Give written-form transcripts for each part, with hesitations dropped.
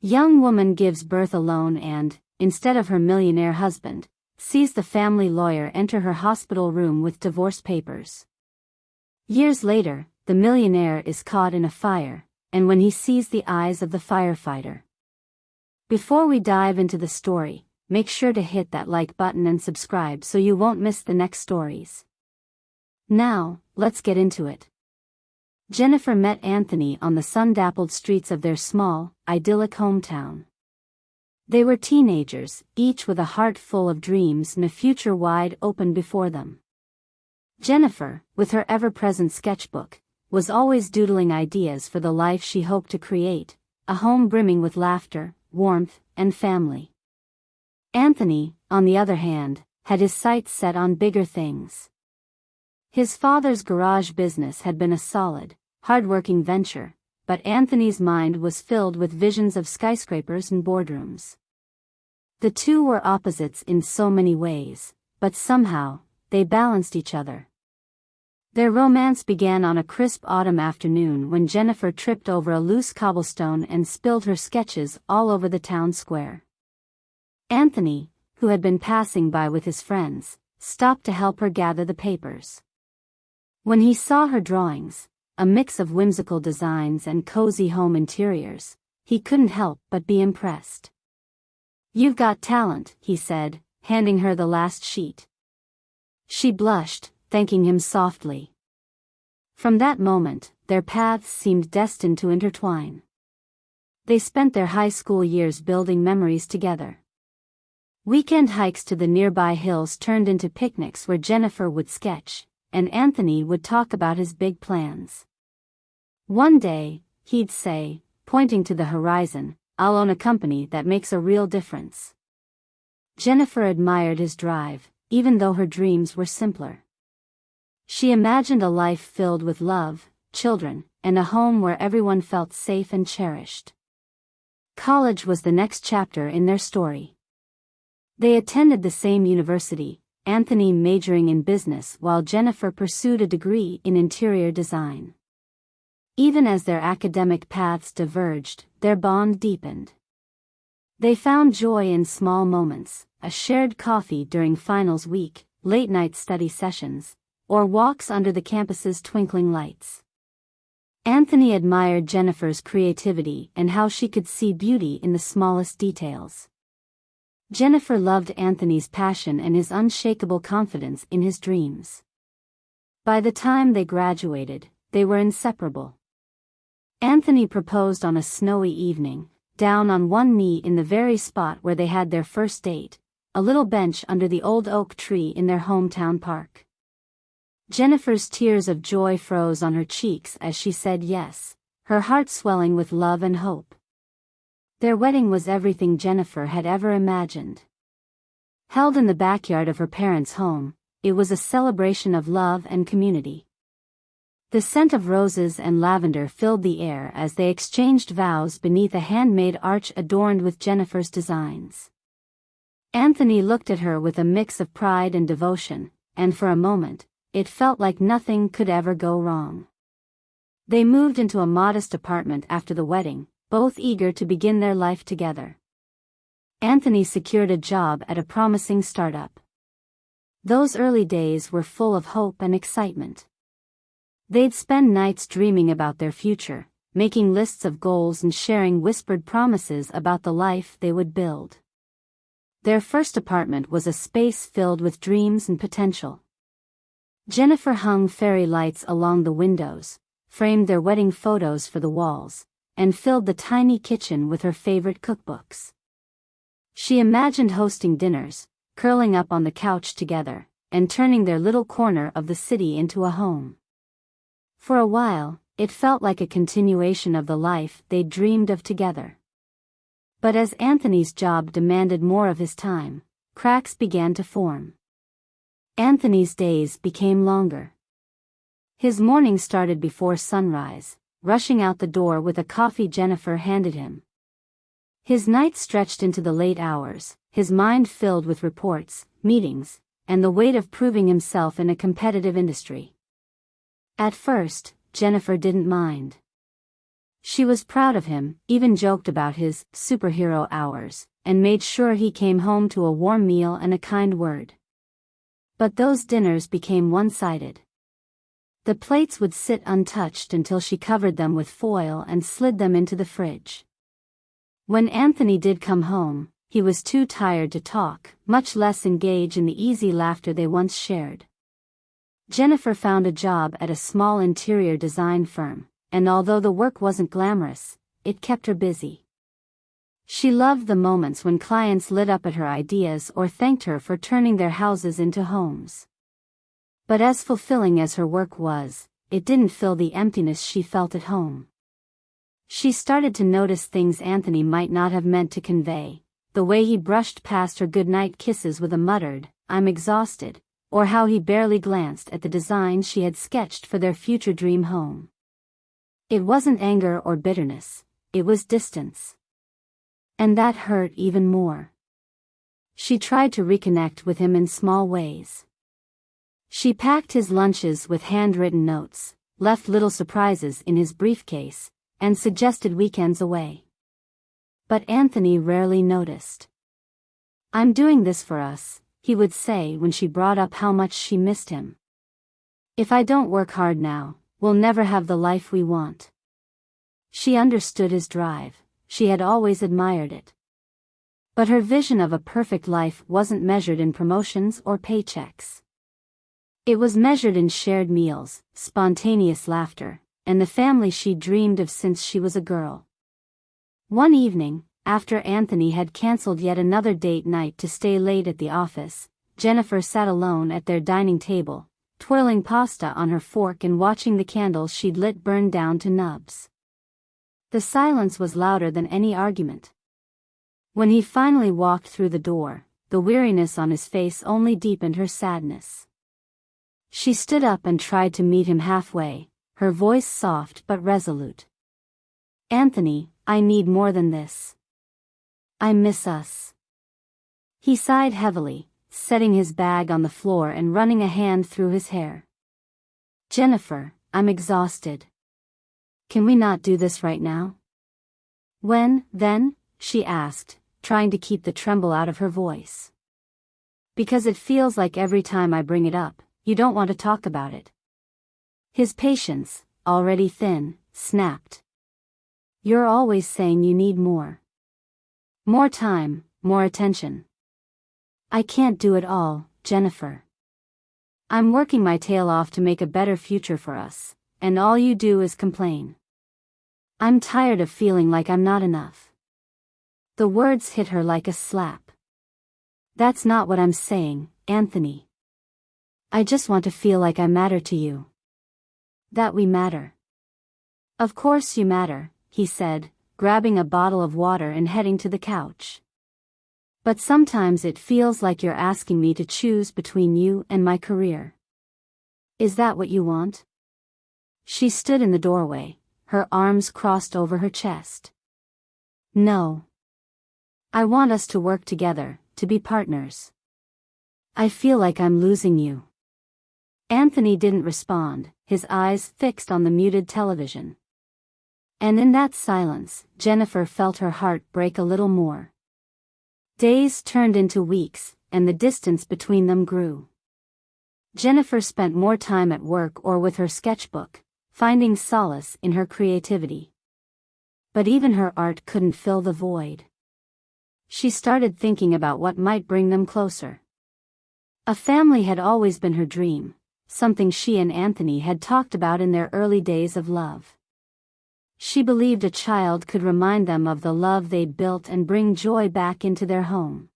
Young woman gives birth alone and, instead of her millionaire husband, sees the family lawyer enter her hospital room with divorce papers. Years later, the millionaire is caught in a fire, and when he sees the eyes of the firefighter. Before we dive into the story, make sure to hit that like button and subscribe so you won't miss the next stories. Now, let's get into it. Jennifer met Anthony on the sun-dappled streets of their small, idyllic hometown. They were teenagers, each with a heart full of dreams and a future wide open before them. Jennifer, with her ever-present sketchbook, was always doodling ideas for the life she hoped to create, a home brimming with laughter, warmth, and family. Anthony, on the other hand, had his sights set on bigger things. His father's garage business had been a solid, hard-working venture, but Anthony's mind was filled with visions of skyscrapers and boardrooms. The two were opposites in so many ways, but somehow, they balanced each other. Their romance began on a crisp autumn afternoon when Jennifer tripped over a loose cobblestone and spilled her sketches all over the town square. Anthony, who had been passing by with his friends, stopped to help her gather the papers. When he saw her drawings, a mix of whimsical designs and cozy home interiors, he couldn't help but be impressed. "You've got talent," he said, handing her the last sheet. She blushed, thanking him softly. From that moment, their paths seemed destined to intertwine. They spent their high school years building memories together. Weekend hikes to the nearby hills turned into picnics where Jennifer would sketch, and Anthony would talk about his big plans. One day, he'd say, pointing to the horizon, "I'll own a company that makes a real difference." Jennifer admired his drive, even though her dreams were simpler. She imagined a life filled with love, children, and a home where everyone felt safe and cherished. College was the next chapter in their story. They attended the same university, Anthony majoring in business while Jennifer pursued a degree in interior design. Even as their academic paths diverged, their bond deepened. They found joy in small moments, a shared coffee during finals week, late-night study sessions, or walks under the campus's twinkling lights. Anthony admired Jennifer's creativity and how she could see beauty in the smallest details. Jennifer loved Anthony's passion and his unshakable confidence in his dreams. By the time they graduated, they were inseparable. Anthony proposed on a snowy evening, down on one knee in the very spot where they had their first date, a little bench under the old oak tree in their hometown park. Jennifer's tears of joy froze on her cheeks as she said yes, her heart swelling with love and hope. Their wedding was everything Jennifer had ever imagined. Held in the backyard of her parents' home, it was a celebration of love and community. The scent of roses and lavender filled the air as they exchanged vows beneath a handmade arch adorned with Jennifer's designs. Anthony looked at her with a mix of pride and devotion, and for a moment, it felt like nothing could ever go wrong. They moved into a modest apartment after the wedding, both eager to begin their life together. Anthony secured a job at a promising startup. Those early days were full of hope and excitement. They'd spend nights dreaming about their future, making lists of goals and sharing whispered promises about the life they would build. Their first apartment was a space filled with dreams and potential. Jennifer hung fairy lights along the windows, framed their wedding photos for the walls, and filled the tiny kitchen with her favorite cookbooks. She imagined hosting dinners, curling up on the couch together, and turning their little corner of the city into a home. For a while, it felt like a continuation of the life they'd dreamed of together. But as Anthony's job demanded more of his time, cracks began to form. Anthony's days became longer. His morning started before sunrise, rushing out the door with a coffee Jennifer handed him. His nights stretched into the late hours, his mind filled with reports, meetings, and the weight of proving himself in a competitive industry. At first, Jennifer didn't mind. She was proud of him, even joked about his superhero hours, and made sure he came home to a warm meal and a kind word. But those dinners became one-sided. The plates would sit untouched until she covered them with foil and slid them into the fridge. When Anthony did come home, he was too tired to talk, much less engage in the easy laughter they once shared. Jennifer found a job at a small interior design firm, and although the work wasn't glamorous, it kept her busy. She loved the moments when clients lit up at her ideas or thanked her for turning their houses into homes. But as fulfilling as her work was, it didn't fill the emptiness she felt at home. She started to notice things Anthony might not have meant to convey, the way he brushed past her goodnight kisses with a muttered, "I'm exhausted," or how he barely glanced at the design she had sketched for their future dream home. It wasn't anger or bitterness, it was distance. And that hurt even more. She tried to reconnect with him in small ways. She packed his lunches with handwritten notes, left little surprises in his briefcase, and suggested weekends away. But Anthony rarely noticed. "I'm doing this for us," he would say when she brought up how much she missed him. "If I don't work hard now, we'll never have the life we want." She understood his drive, she had always admired it. But her vision of a perfect life wasn't measured in promotions or paychecks. It was measured in shared meals, spontaneous laughter, and the family she dreamed of since she was a girl. One evening, after Anthony had canceled yet another date night to stay late at the office, Jennifer sat alone at their dining table, twirling pasta on her fork and watching the candles she'd lit burn down to nubs. The silence was louder than any argument. When he finally walked through the door, the weariness on his face only deepened her sadness. She stood up and tried to meet him halfway, her voice soft but resolute. "Anthony, I need more than this. I miss us." He sighed heavily, setting his bag on the floor and running a hand through his hair. "Jennifer, I'm exhausted. Can we not do this right now?" "When, then?" she asked, trying to keep the tremble out of her voice. "Because it feels like every time I bring it up, you don't want to talk about it." His patience, already thin, snapped. "You're always saying you need more. More time, more attention. I can't do it all, Jennifer. I'm working my tail off to make a better future for us, and all you do is complain. I'm tired of feeling like I'm not enough." The words hit her like a slap. "That's not what I'm saying, Anthony. I just want to feel like I matter to you. That we matter." "Of course you matter," he said, grabbing a bottle of water and heading to the couch. "But sometimes it feels like you're asking me to choose between you and my career. Is that what you want?" She stood in the doorway, her arms crossed over her chest. "No. I want us to work together, to be partners. I feel like I'm losing you." Anthony didn't respond, his eyes fixed on the muted television. And in that silence, Jennifer felt her heart break a little more. Days turned into weeks, and the distance between them grew. Jennifer spent more time at work or with her sketchbook, finding solace in her creativity. But even her art couldn't fill the void. She started thinking about what might bring them closer. A family had always been her dream, something she and Anthony had talked about in their early days of love. She believed a child could remind them of the love they'd built and bring joy back into their home.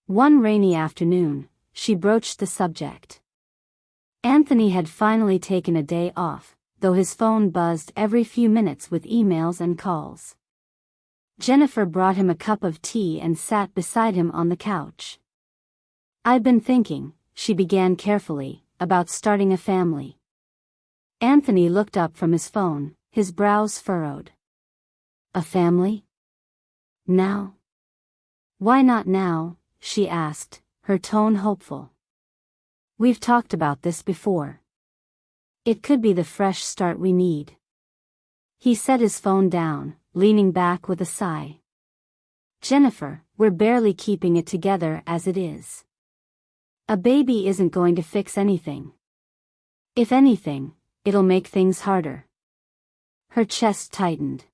One rainy afternoon, she broached the subject. Anthony had finally taken a day off, though his phone buzzed every few minutes with emails and calls. Jennifer brought him a cup of tea and sat beside him on the couch. "I've been thinking," she began carefully, "about starting a family." Anthony looked up from his phone, his brows furrowed. "A family? Now?" "Why not now?" she asked, her tone hopeful. "We've talked about this before. It could be the fresh start we need." He set his phone down, leaning back with a sigh. Jennifer, we're barely keeping it together as it is. A baby isn't going to fix anything. If anything, it'll make things harder. Her chest tightened.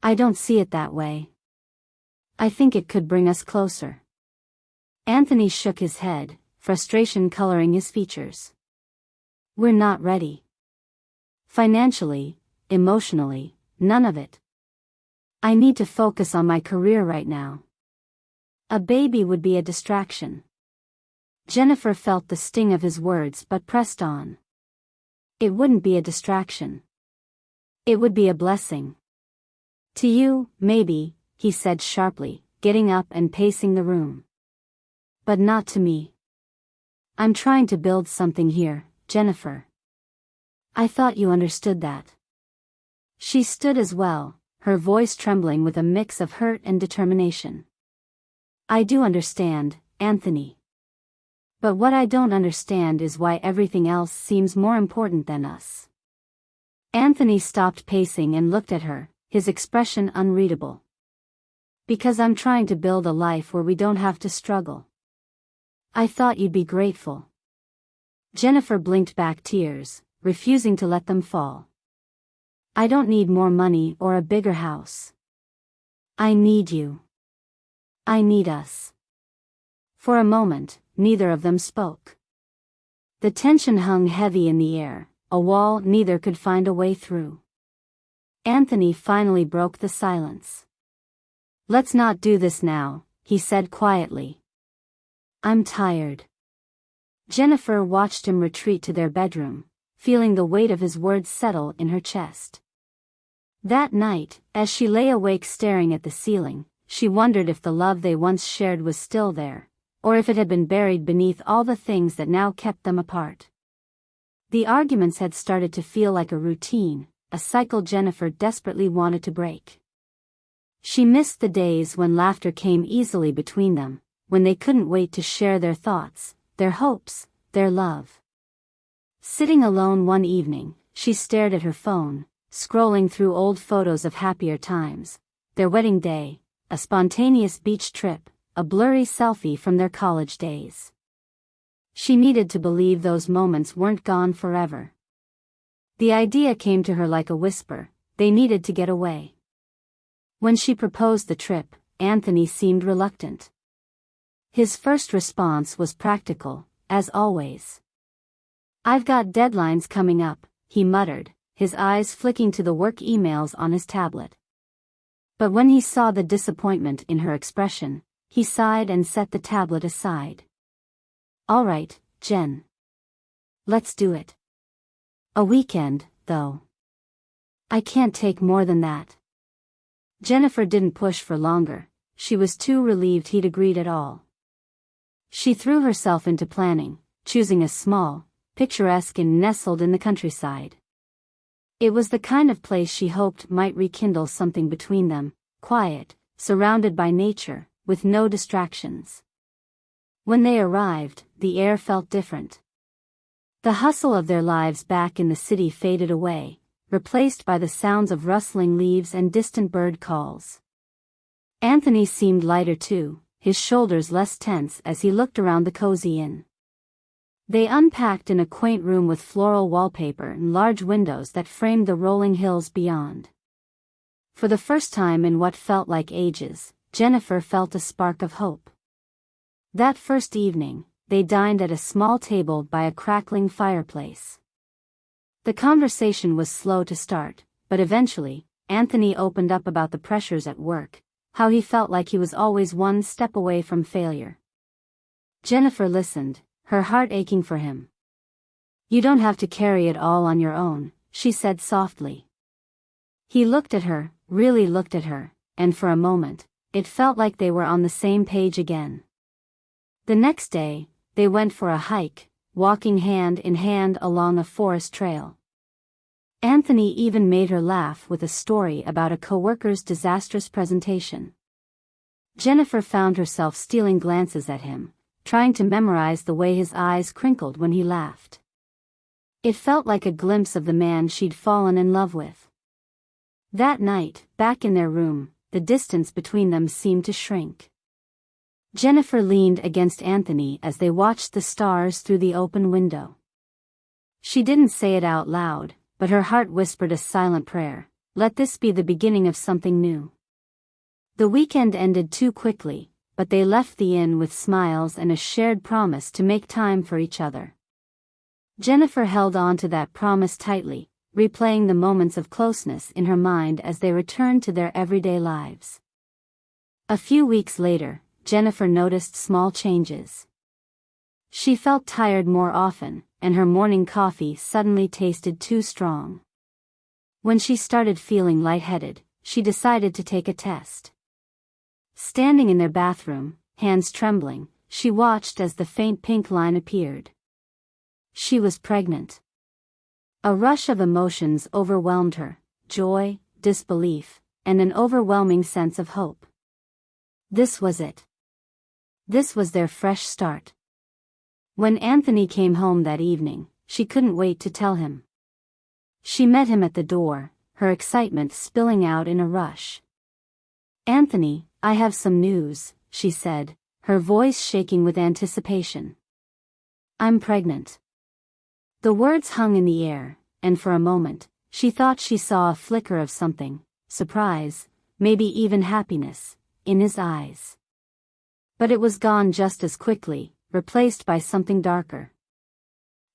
I don't see it that way. I think it could bring us closer. Anthony shook his head, frustration coloring his features. We're not ready. Financially, emotionally, none of it. I need to focus on my career right now. A baby would be a distraction. Jennifer felt the sting of his words but pressed on. It wouldn't be a distraction. It would be a blessing. To you, maybe, he said sharply, getting up and pacing the room. But not to me. I'm trying to build something here, Jennifer. I thought you understood that. She stood as well, her voice trembling with a mix of hurt and determination. I do understand, Anthony. But what I don't understand is why everything else seems more important than us. Anthony stopped pacing and looked at her, his expression unreadable. Because I'm trying to build a life where we don't have to struggle. I thought you'd be grateful. Jennifer blinked back tears, refusing to let them fall. I don't need more money or a bigger house. I need you. I need us. For a moment, neither of them spoke. The tension hung heavy in the air, a wall neither could find a way through. Anthony finally broke the silence. Let's not do this now, he said quietly. I'm tired. Jennifer watched him retreat to their bedroom, feeling the weight of his words settle in her chest. That night, as she lay awake staring at the ceiling, she wondered if the love they once shared was still there, or if it had been buried beneath all the things that now kept them apart. The arguments had started to feel like a routine, a cycle Jennifer desperately wanted to break. She missed the days when laughter came easily between them, when they couldn't wait to share their thoughts, their hopes, their love. Sitting alone one evening, she stared at her phone, scrolling through old photos of happier times, their wedding day, a spontaneous beach trip, a blurry selfie from their college days. She needed to believe those moments weren't gone forever. The idea came to her like a whisper, they needed to get away. When she proposed the trip, Anthony seemed reluctant. His first response was practical, as always. I've got deadlines coming up, he muttered, his eyes flicking to the work emails on his tablet. But when he saw the disappointment in her expression, he sighed and set the tablet aside. All right, Jen. Let's do it. A weekend, though. I can't take more than that. Jennifer didn't push for longer, she was too relieved he'd agreed at all. She threw herself into planning, choosing a small, picturesque inn nestled in the countryside. It was the kind of place she hoped might rekindle something between them, quiet, surrounded by nature, with no distractions. When they arrived, the air felt different. The hustle of their lives back in the city faded away, replaced by the sounds of rustling leaves and distant bird calls. Anthony seemed lighter too, his shoulders less tense as he looked around the cozy inn. They unpacked in a quaint room with floral wallpaper and large windows that framed the rolling hills beyond. For the first time in what felt like ages, Jennifer felt a spark of hope. That first evening, they dined at a small table by a crackling fireplace. The conversation was slow to start, but eventually, Anthony opened up about the pressures at work, how he felt like he was always one step away from failure. Jennifer listened, her heart aching for him. You don't have to carry it all on your own, she said softly. He looked at her, really looked at her, and for a moment, it felt like they were on the same page again. The next day, they went for a hike, walking hand in hand along a forest trail. Anthony even made her laugh with a story about a coworker's disastrous presentation. Jennifer found herself stealing glances at him, trying to memorize the way his eyes crinkled when he laughed. It felt like a glimpse of the man she'd fallen in love with. That night, back in their room, the distance between them seemed to shrink. Jennifer leaned against Anthony as they watched the stars through the open window. She didn't say it out loud, but her heart whispered a silent prayer. Let this be the beginning of something new. The weekend ended too quickly, but they left the inn with smiles and a shared promise to make time for each other. Jennifer held on to that promise tightly, replaying the moments of closeness in her mind as they returned to their everyday lives. A few weeks later, Jennifer noticed small changes. She felt tired more often, and her morning coffee suddenly tasted too strong. When she started feeling lightheaded, she decided to take a test. Standing in their bathroom, hands trembling, she watched as the faint pink line appeared. She was pregnant. A rush of emotions overwhelmed her: joy, disbelief, and an overwhelming sense of hope. This was it. This was their fresh start. When Anthony came home that evening, she couldn't wait to tell him. She met him at the door, her excitement spilling out in a rush. "Anthony, I have some news," she said, her voice shaking with anticipation. "I'm pregnant." The words hung in the air, and for a moment, she thought she saw a flicker of something, surprise, maybe even happiness, in his eyes. But it was gone just as quickly, replaced by something darker.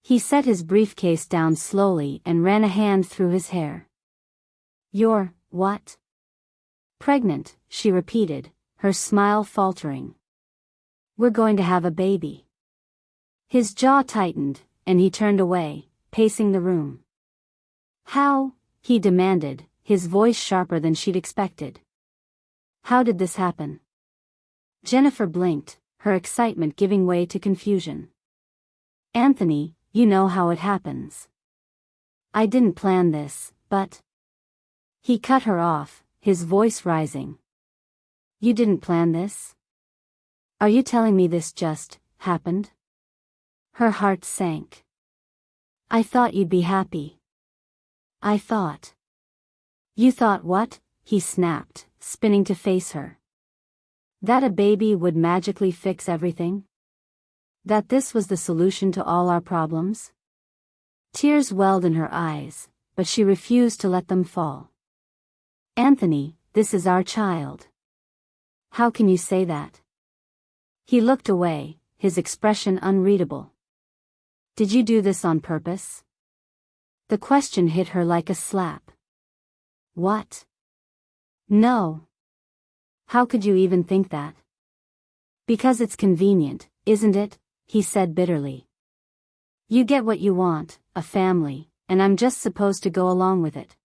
He set his briefcase down slowly and ran a hand through his hair. "You're, what?" "Pregnant," she repeated, her smile faltering. "We're going to have a baby." His jaw tightened, and he turned away, pacing the room. "How?" he demanded, his voice sharper than she'd expected. "How did this happen?" Jennifer blinked, her excitement giving way to confusion. "Anthony, you know how it happens. I didn't plan this, but..." He cut her off, his voice rising. "You didn't plan this? Are you telling me this just happened?" Her heart sank. "I thought you'd be happy. I thought..." "You thought what?" he snapped, spinning to face her. "That a baby would magically fix everything? That this was the solution to all our problems?" Tears welled in her eyes, but she refused to let them fall. "Anthony, this is our child. How can you say that?" He looked away, his expression unreadable. "Did you do this on purpose?" The question hit her like a slap. "What? No. How could you even think that?" "Because it's convenient, isn't it?" he said bitterly. "You get what you want, a family, and I'm just supposed to go along with it."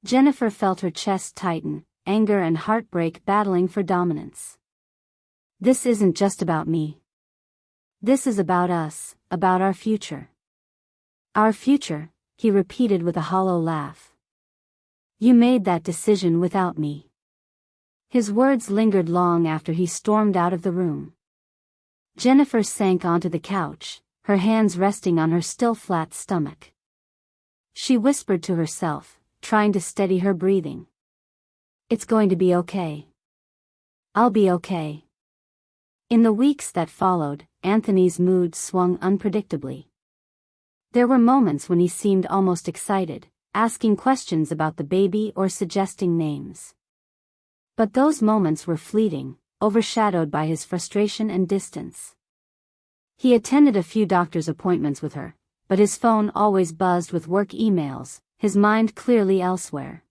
Jennifer felt her chest tighten, anger and heartbreak battling for dominance. "This isn't just about me. This is about us, about our future." "Our future," he repeated with a hollow laugh. "You made that decision without me." His words lingered long after he stormed out of the room. Jennifer sank onto the couch, her hands resting on her still flat stomach. She whispered to herself, trying to steady her breathing. "It's going to be okay. I'll be okay." In the weeks that followed, Anthony's mood swung unpredictably. There were moments when he seemed almost excited, asking questions about the baby or suggesting names. But those moments were fleeting, overshadowed by his frustration and distance. He attended a few doctor's appointments with her, but his phone always buzzed with work emails, his mind clearly elsewhere.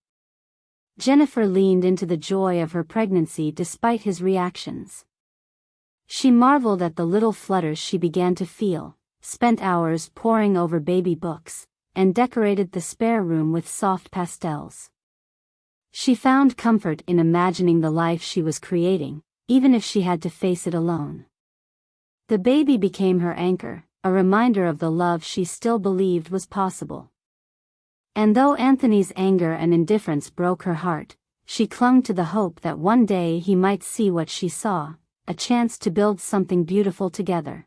Jennifer leaned into the joy of her pregnancy despite his reactions. She marveled at the little flutters she began to feel, spent hours poring over baby books, and decorated the spare room with soft pastels. She found comfort in imagining the life she was creating, even if she had to face it alone. The baby became her anchor, a reminder of the love she still believed was possible. And though Anthony's anger and indifference broke her heart, she clung to the hope that one day he might see what she saw, a chance to build something beautiful together.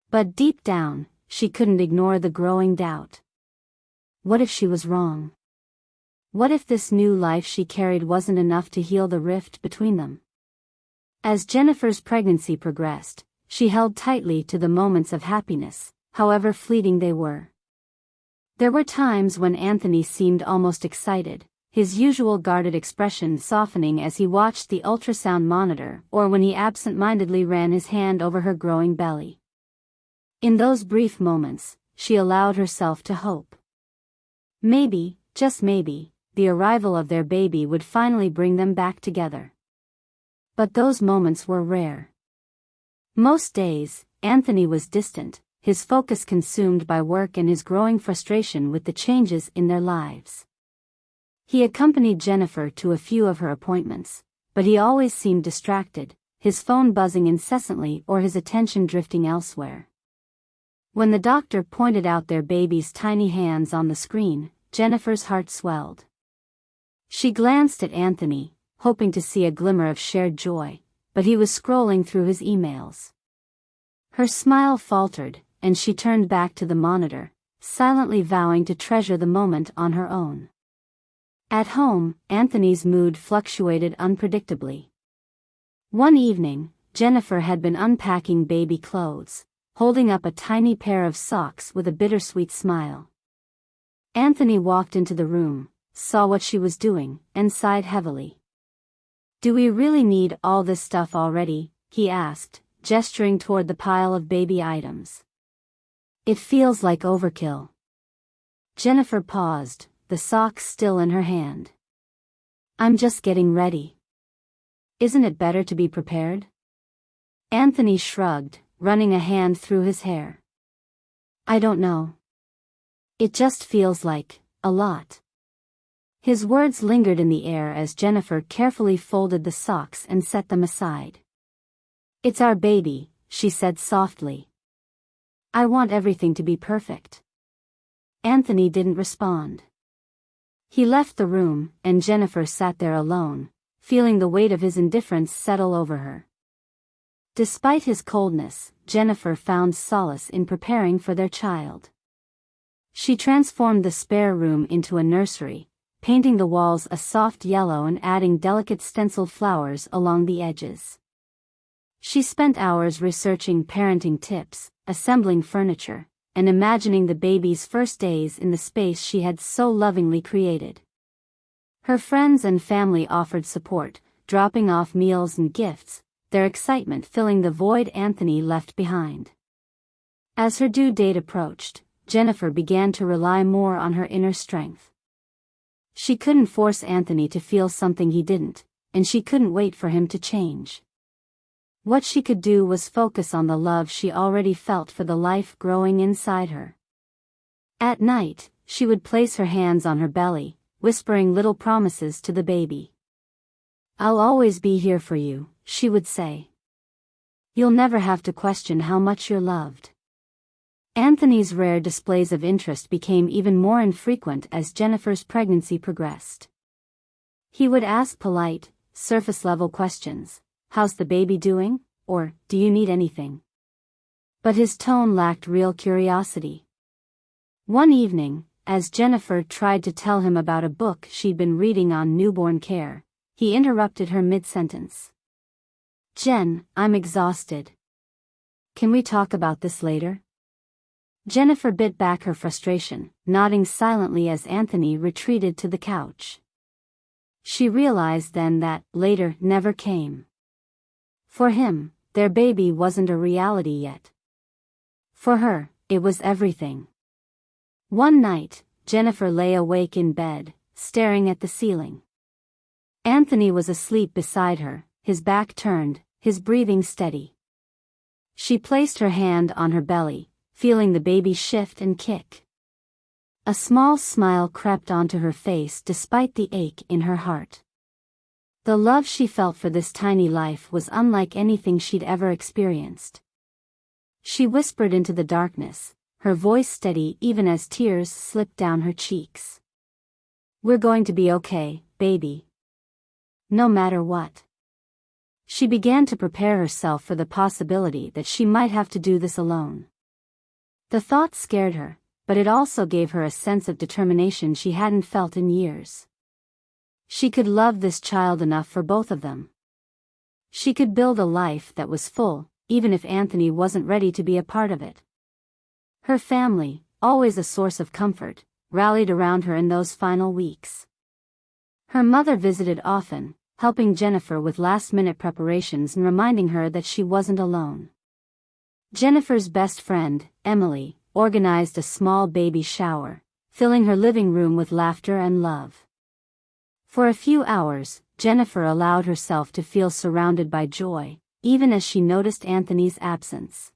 But deep down, she couldn't ignore the growing doubt. What if she was wrong? What if this new life she carried wasn't enough to heal the rift between them? As Jennifer's pregnancy progressed, she held tightly to the moments of happiness, however fleeting they were. There were times when Anthony seemed almost excited, his usual guarded expression softening as he watched the ultrasound monitor or when he absent-mindedly ran his hand over her growing belly. In those brief moments, she allowed herself to hope. Maybe, just maybe, the arrival of their baby would finally bring them back together. But those moments were rare. Most days, Anthony was distant, his focus consumed by work and his growing frustration with the changes in their lives. He accompanied Jennifer to a few of her appointments, but he always seemed distracted, his phone buzzing incessantly or his attention drifting elsewhere. When the doctor pointed out their baby's tiny hands on the screen, Jennifer's heart swelled. She glanced at Anthony, hoping to see a glimmer of shared joy, but he was scrolling through his emails. Her smile faltered, and she turned back to the monitor, silently vowing to treasure the moment on her own. At home, Anthony's mood fluctuated unpredictably. One evening, Jennifer had been unpacking baby clothes, holding up a tiny pair of socks with a bittersweet smile. Anthony walked into the room, saw what she was doing, and sighed heavily. "Do we really need all this stuff already?" he asked, gesturing toward the pile of baby items. "It feels like overkill." Jennifer paused, the socks still in her hand. "I'm just getting ready. Isn't it better to be prepared?" Anthony shrugged, running a hand through his hair. "I don't know. It just feels like a lot." His words lingered in the air as Jennifer carefully folded the socks and set them aside. "It's our baby," she said softly. "I want everything to be perfect." Anthony didn't respond. He left the room, and Jennifer sat there alone, feeling the weight of his indifference settle over her. Despite his coldness, Jennifer found solace in preparing for their child. She transformed the spare room into a nursery, painting the walls a soft yellow and adding delicate stenciled flowers along the edges. She spent hours researching parenting tips, assembling furniture, and imagining the baby's first days in the space she had so lovingly created. Her friends and family offered support, dropping off meals and gifts, their excitement filling the void Anthony left behind. As her due date approached, Jennifer began to rely more on her inner strength. She couldn't force Anthony to feel something he didn't, and she couldn't wait for him to change. What she could do was focus on the love she already felt for the life growing inside her. At night, she would place her hands on her belly, whispering little promises to the baby. "I'll always be here for you," she would say. "You'll never have to question how much you're loved." Anthony's rare displays of interest became even more infrequent as Jennifer's pregnancy progressed. He would ask polite, surface-level questions. "How's the baby doing?" or "Do you need anything?" But his tone lacked real curiosity. One evening, as Jennifer tried to tell him about a book she'd been reading on newborn care, he interrupted her mid-sentence. "Jen, I'm exhausted. Can we talk about this later?" Jennifer bit back her frustration, nodding silently as Anthony retreated to the couch. She realized then that later never came. For him, their baby wasn't a reality yet. For her, it was everything. One night, Jennifer lay awake in bed, staring at the ceiling. Anthony was asleep beside her, his back turned, his breathing steady. She placed her hand on her belly, feeling the baby shift and kick. A small smile crept onto her face despite the ache in her heart. The love she felt for this tiny life was unlike anything she'd ever experienced. She whispered into the darkness, her voice steady even as tears slipped down her cheeks. "We're going to be okay, baby. No matter what." She began to prepare herself for the possibility that she might have to do this alone. The thought scared her, but it also gave her a sense of determination she hadn't felt in years. She could love this child enough for both of them. She could build a life that was full, even if Anthony wasn't ready to be a part of it. Her family, always a source of comfort, rallied around her in those final weeks. Her mother visited often, helping Jennifer with last-minute preparations and reminding her that she wasn't alone. Jennifer's best friend, Emily, organized a small baby shower, filling her living room with laughter and love. For a few hours, Jennifer allowed herself to feel surrounded by joy, even as she noticed Anthony's absence.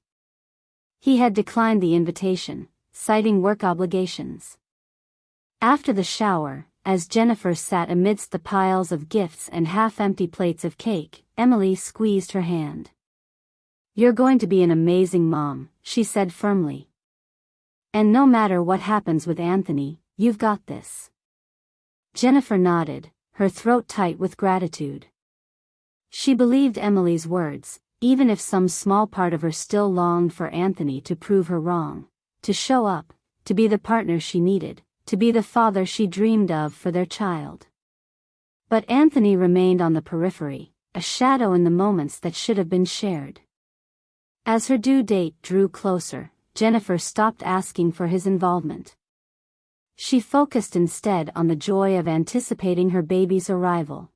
He had declined the invitation, citing work obligations. After the shower, as Jennifer sat amidst the piles of gifts and half-empty plates of cake, Emily squeezed her hand. "You're going to be an amazing mom," she said firmly. "And no matter what happens with Anthony, you've got this." Jennifer nodded, her throat tight with gratitude. She believed Emily's words, even if some small part of her still longed for Anthony to prove her wrong, to show up, to be the partner she needed, to be the father she dreamed of for their child. But Anthony remained on the periphery, a shadow in the moments that should have been shared. As her due date drew closer, Jennifer stopped asking for his involvement. She focused instead on the joy of anticipating her baby's arrival.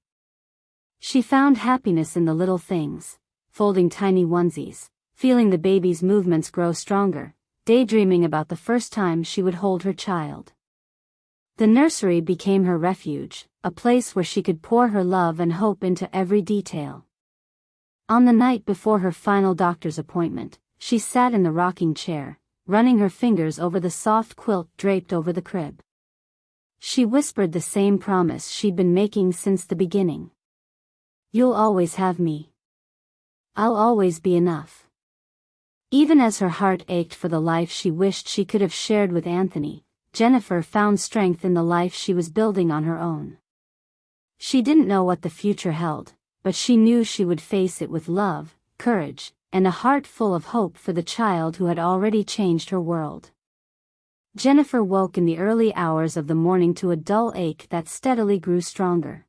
She found happiness in the little things, folding tiny onesies, feeling the baby's movements grow stronger, daydreaming about the first time she would hold her child. The nursery became her refuge, a place where she could pour her love and hope into every detail. On the night before her final doctor's appointment, she sat in the rocking chair, running her fingers over the soft quilt draped over the crib. She whispered the same promise she'd been making since the beginning. "You'll always have me. I'll always be enough." Even as her heart ached for the life she wished she could have shared with Anthony, Jennifer found strength in the life she was building on her own. She didn't know what the future held, but she knew she would face it with love, courage, and a heart full of hope for the child who had already changed her world. Jennifer woke in the early hours of the morning to a dull ache that steadily grew stronger.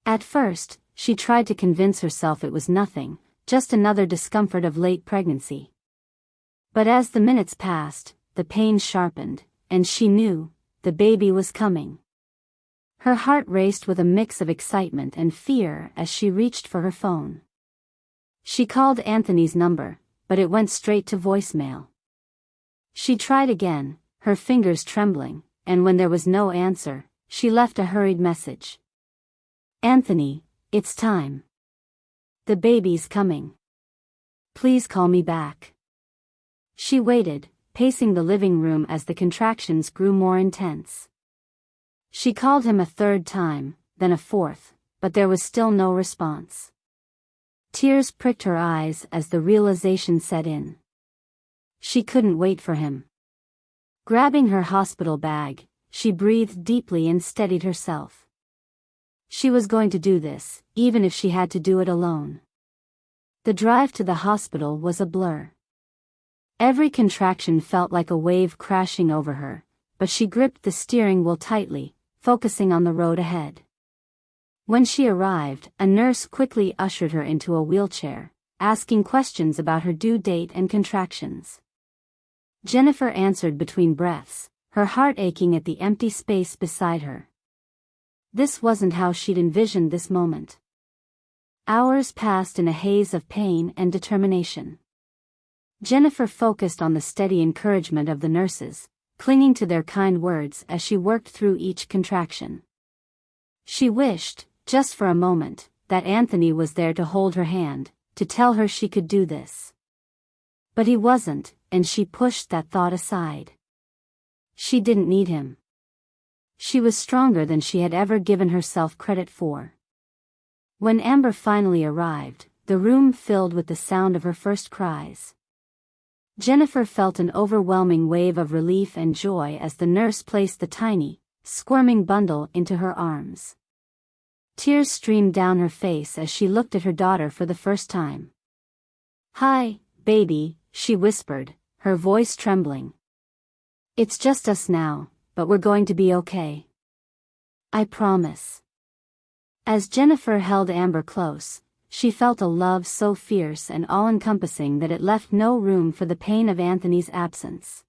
At first, she tried to convince herself it was nothing, just another discomfort of late pregnancy. But as the minutes passed, the pain sharpened, and she knew, the baby was coming. Her heart raced with a mix of excitement and fear as she reached for her phone. She called Anthony's number, but it went straight to voicemail. She tried again, her fingers trembling, and when there was no answer, she left a hurried message. "Anthony, it's time. The baby's coming. Please call me back." She waited, pacing the living room as the contractions grew more intense. She called him a third time, then a fourth, but there was still no response. Tears pricked her eyes as the realization set in. She couldn't wait for him. Grabbing her hospital bag, she breathed deeply and steadied herself. She was going to do this, even if she had to do it alone. The drive to the hospital was a blur. Every contraction felt like a wave crashing over her, but she gripped the steering wheel tightly, focusing on the road ahead. When she arrived, a nurse quickly ushered her into a wheelchair, asking questions about her due date and contractions. Jennifer answered between breaths, her heart aching at the empty space beside her. This wasn't how she'd envisioned this moment. Hours passed in a haze of pain and determination. Jennifer focused on the steady encouragement of the nurses, clinging to their kind words as she worked through each contraction. She wished, just for a moment, that Anthony was there to hold her hand, to tell her she could do this. But he wasn't, and she pushed that thought aside. She didn't need him. She was stronger than she had ever given herself credit for. When Amber finally arrived, the room filled with the sound of her first cries. Jennifer felt an overwhelming wave of relief and joy as the nurse placed the tiny, squirming bundle into her arms. Tears streamed down her face as she looked at her daughter for the first time. "Hi, baby," she whispered, her voice trembling. "It's just us now, but we're going to be okay. I promise." As Jennifer held Amber close, she felt a love so fierce and all-encompassing that it left no room for the pain of Anthony's absence.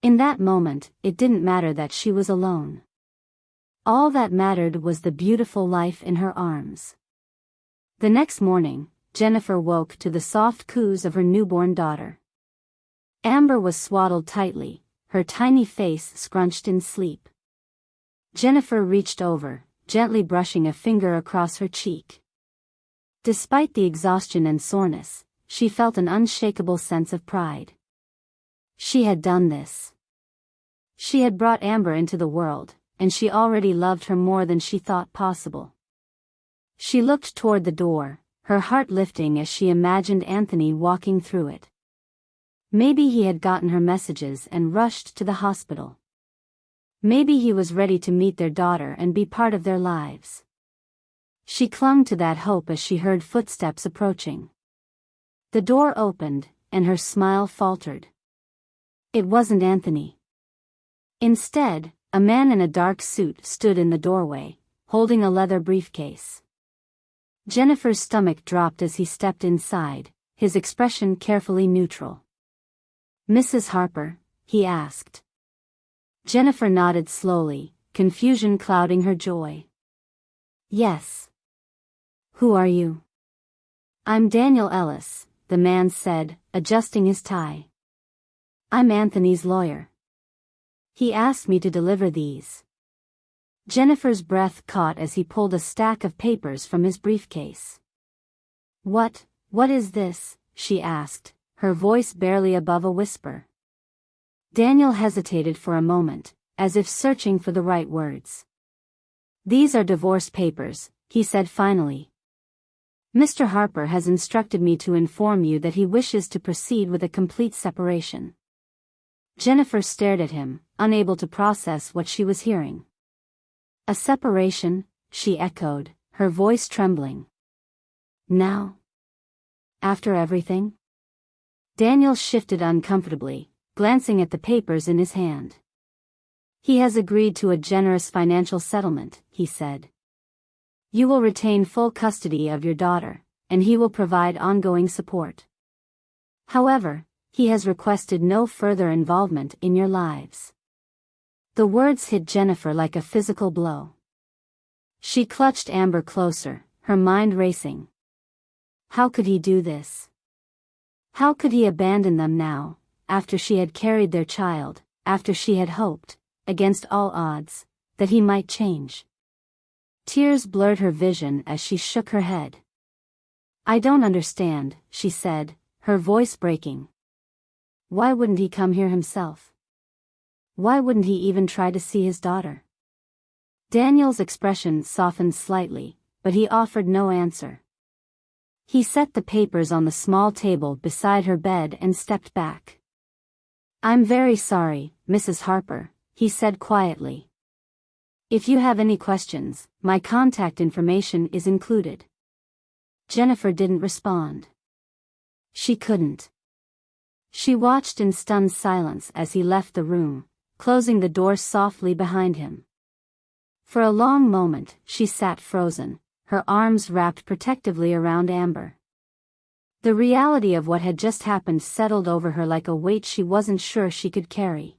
In that moment, it didn't matter that she was alone. All that mattered was the beautiful life in her arms. The next morning, Jennifer woke to the soft coos of her newborn daughter. Amber was swaddled tightly, her tiny face scrunched in sleep. Jennifer reached over, gently brushing a finger across her cheek. Despite the exhaustion and soreness, she felt an unshakable sense of pride. She had done this. She had brought Amber into the world, and she already loved her more than she thought possible. She looked toward the door, her heart lifting as she imagined Anthony walking through it. Maybe he had gotten her messages and rushed to the hospital. Maybe he was ready to meet their daughter and be part of their lives. She clung to that hope as she heard footsteps approaching. The door opened, and her smile faltered. It wasn't Anthony. Instead, a man in a dark suit stood in the doorway, holding a leather briefcase. Jennifer's stomach dropped as he stepped inside, his expression carefully neutral. "Mrs. Harper?" he asked. Jennifer nodded slowly, confusion clouding her joy. "Yes." "Who are you?" "I'm Daniel Ellis," the man said, adjusting his tie. "I'm Anthony's lawyer. He asked me to deliver these." Jennifer's breath caught as he pulled a stack of papers from his briefcase. What is this?" she asked, her voice barely above a whisper. Daniel hesitated for a moment, as if searching for the right words. "These are divorce papers," he said finally. "Mr. Harper has instructed me to inform you that he wishes to proceed with a complete separation." Jennifer stared at him, unable to process what she was hearing. "A separation?" she echoed, her voice trembling. "Now? After everything?" Daniel shifted uncomfortably, glancing at the papers in his hand. "He has agreed to a generous financial settlement," he said. "You will retain full custody of your daughter, and he will provide ongoing support. However, he has requested no further involvement in your lives." The words hit Jennifer like a physical blow. She clutched Amber closer, her mind racing. How could he do this? How could he abandon them now, after she had carried their child, after she had hoped, against all odds, that he might change? Tears blurred her vision as she shook her head. "I don't understand," she said, her voice breaking. "Why wouldn't he come here himself? Why wouldn't he even try to see his daughter?" Daniel's expression softened slightly, but he offered no answer. He set the papers on the small table beside her bed and stepped back. "I'm very sorry, Mrs. Harper," he said quietly. "If you have any questions, my contact information is included." Jennifer didn't respond. She couldn't. She watched in stunned silence as he left the room, closing the door softly behind him. For a long moment, she sat frozen, her arms wrapped protectively around Amber. The reality of what had just happened settled over her like a weight she wasn't sure she could carry.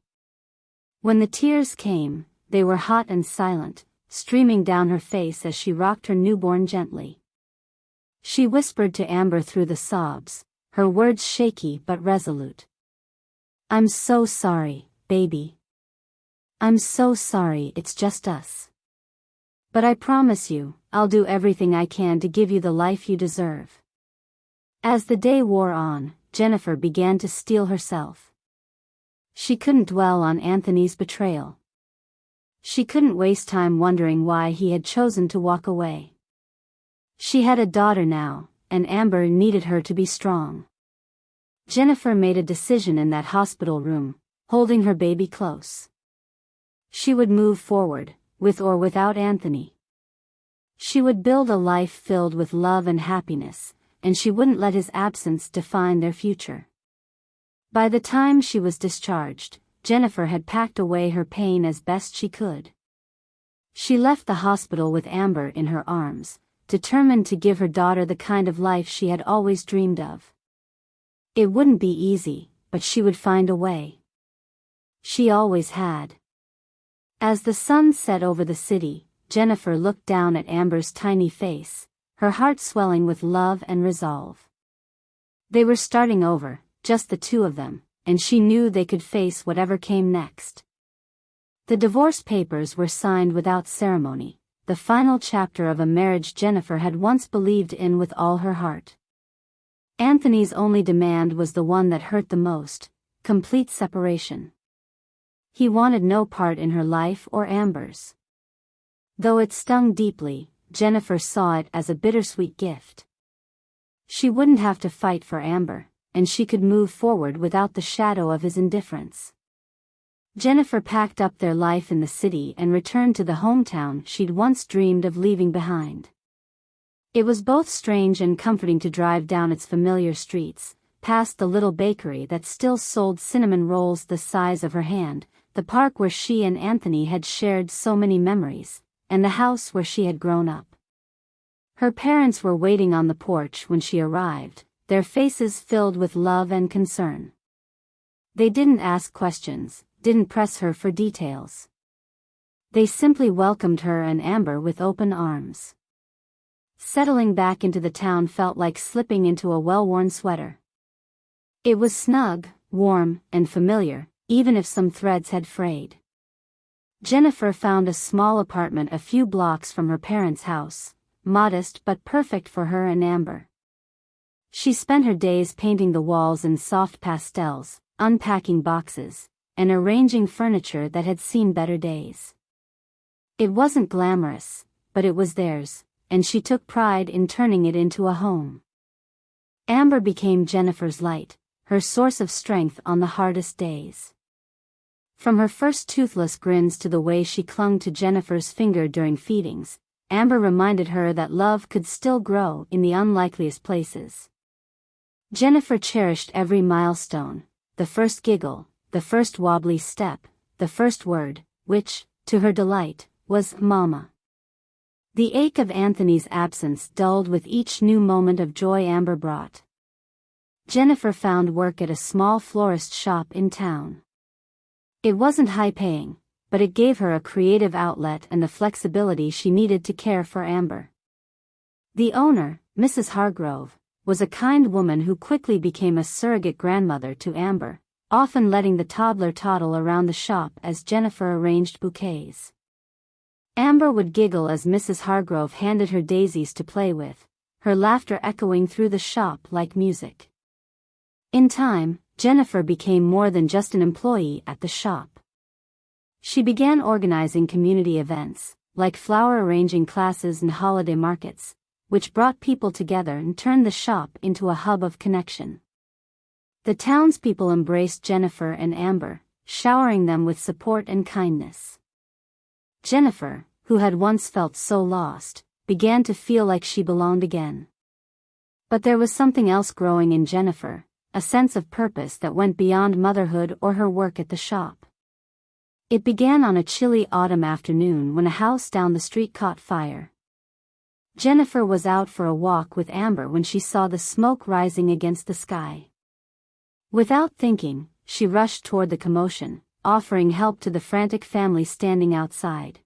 When the tears came, they were hot and silent, streaming down her face as she rocked her newborn gently. She whispered to Amber through the sobs, her words shaky but resolute. "I'm so sorry, baby. I'm so sorry it's just us. But I promise you, I'll do everything I can to give you the life you deserve." As the day wore on, Jennifer began to steel herself. She couldn't dwell on Anthony's betrayal. She couldn't waste time wondering why he had chosen to walk away. She had a daughter now, and Amber needed her to be strong. Jennifer made a decision in that hospital room, holding her baby close. She would move forward, with or without Anthony. She would build a life filled with love and happiness, and she wouldn't let his absence define their future. By the time she was discharged, Jennifer had packed away her pain as best she could. She left the hospital with Amber in her arms, determined to give her daughter the kind of life she had always dreamed of. It wouldn't be easy, but she would find a way. She always had. As the sun set over the city, Jennifer looked down at Amber's tiny face, her heart swelling with love and resolve. They were starting over, just the two of them, and she knew they could face whatever came next. The divorce papers were signed without ceremony, the final chapter of a marriage Jennifer had once believed in with all her heart. Anthony's only demand was the one that hurt the most: complete separation. He wanted no part in her life or Amber's. Though it stung deeply, Jennifer saw it as a bittersweet gift. She wouldn't have to fight for Amber, and she could move forward without the shadow of his indifference. Jennifer packed up their life in the city and returned to the hometown she'd once dreamed of leaving behind. It was both strange and comforting to drive down its familiar streets, past the little bakery that still sold cinnamon rolls the size of her hand, the park where she and Anthony had shared so many memories, and the house where she had grown up. Her parents were waiting on the porch when she arrived, their faces filled with love and concern. They didn't ask questions, didn't press her for details. They simply welcomed her and Amber with open arms. Settling back into the town felt like slipping into a well-worn sweater. It was snug, warm, and familiar, even if some threads had frayed. Jennifer found a small apartment a few blocks from her parents' house, modest but perfect for her and Amber. She spent her days painting the walls in soft pastels, unpacking boxes, and arranging furniture that had seen better days. It wasn't glamorous, but it was theirs, and she took pride in turning it into a home. Amber became Jennifer's light, her source of strength on the hardest days. From her first toothless grins to the way she clung to Jennifer's finger during feedings, Amber reminded her that love could still grow in the unlikeliest places. Jennifer cherished every milestone, the first giggle, the first wobbly step, the first word, which, to her delight, was "Mama." The ache of Anthony's absence dulled with each new moment of joy Amber brought. Jennifer found work at a small florist shop in town. It wasn't high-paying, but it gave her a creative outlet and the flexibility she needed to care for Amber. The owner, Mrs. Hargrove, was a kind woman who quickly became a surrogate grandmother to Amber, often letting the toddler toddle around the shop as Jennifer arranged bouquets. Amber would giggle as Mrs. Hargrove handed her daisies to play with, her laughter echoing through the shop like music. In time, Jennifer became more than just an employee at the shop. She began organizing community events, like flower arranging classes and holiday markets, which brought people together and turned the shop into a hub of connection. The townspeople embraced Jennifer and Amber, showering them with support and kindness. Jennifer, who had once felt so lost, began to feel like she belonged again. But there was something else growing in Jennifer, a sense of purpose that went beyond motherhood or her work at the shop. It began on a chilly autumn afternoon when a house down the street caught fire. Jennifer was out for a walk with Amber when she saw the smoke rising against the sky. Without thinking, she rushed toward the commotion, offering help to the frantic family standing outside.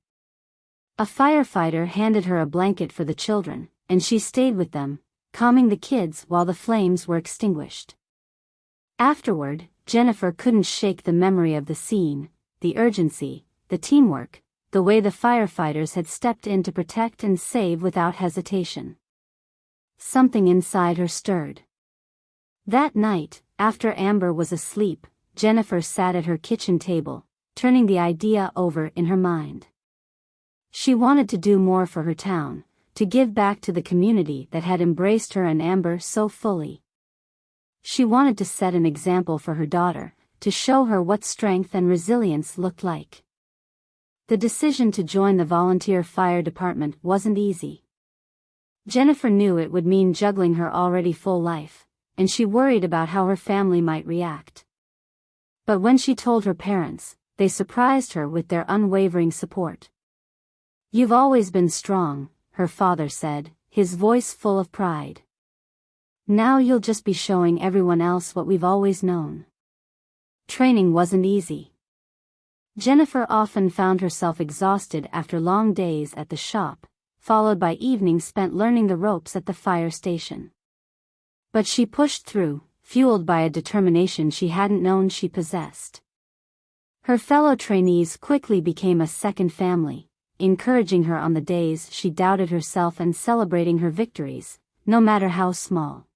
A firefighter handed her a blanket for the children, and she stayed with them, calming the kids while the flames were extinguished. Afterward, Jennifer couldn't shake the memory of the scene, the urgency, the teamwork, the way the firefighters had stepped in to protect and save without hesitation. Something inside her stirred. That night, after Amber was asleep, Jennifer sat at her kitchen table, turning the idea over in her mind. She wanted to do more for her town, to give back to the community that had embraced her and Amber so fully. She wanted to set an example for her daughter, to show her what strength and resilience looked like. The decision to join the volunteer fire department wasn't easy. Jennifer knew it would mean juggling her already full life, and she worried about how her family might react. But when she told her parents, they surprised her with their unwavering support. "You've always been strong," her father said, his voice full of pride. "Now you'll just be showing everyone else what we've always known." Training wasn't easy. Jennifer often found herself exhausted after long days at the shop, followed by evenings spent learning the ropes at the fire station. But she pushed through, fueled by a determination she hadn't known she possessed. Her fellow trainees quickly became a second family, encouraging her on the days she doubted herself and celebrating her victories, no matter how small.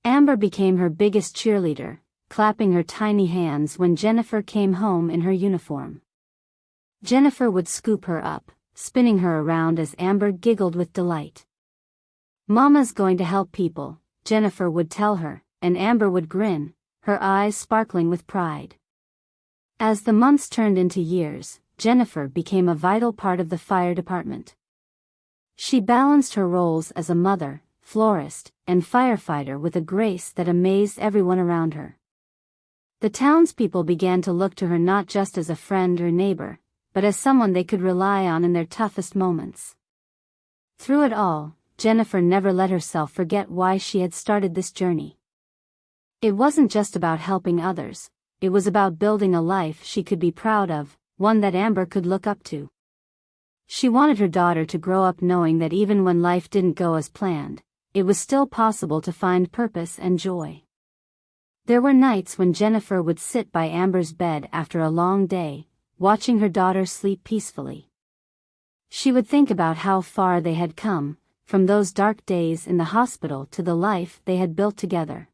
Amber became her biggest cheerleader, clapping her tiny hands when Jennifer came home in her uniform. Jennifer would scoop her up, spinning her around as Amber giggled with delight. "Mama's going to help people," Jennifer would tell her, and Amber would grin, her eyes sparkling with pride. As the months turned into years, Jennifer became a vital part of the fire department. She balanced her roles as a mother, florist, and firefighter with a grace that amazed everyone around her. The townspeople began to look to her not just as a friend or neighbor, but as someone they could rely on in their toughest moments. Through it all, Jennifer never let herself forget why she had started this journey. It wasn't just about helping others, it was about building a life she could be proud of, one that Amber could look up to. She wanted her daughter to grow up knowing that even when life didn't go as planned, it was still possible to find purpose and joy. There were nights when Jennifer would sit by Amber's bed after a long day, watching her daughter sleep peacefully. She would think about how far they had come, from those dark days in the hospital to the life they had built together.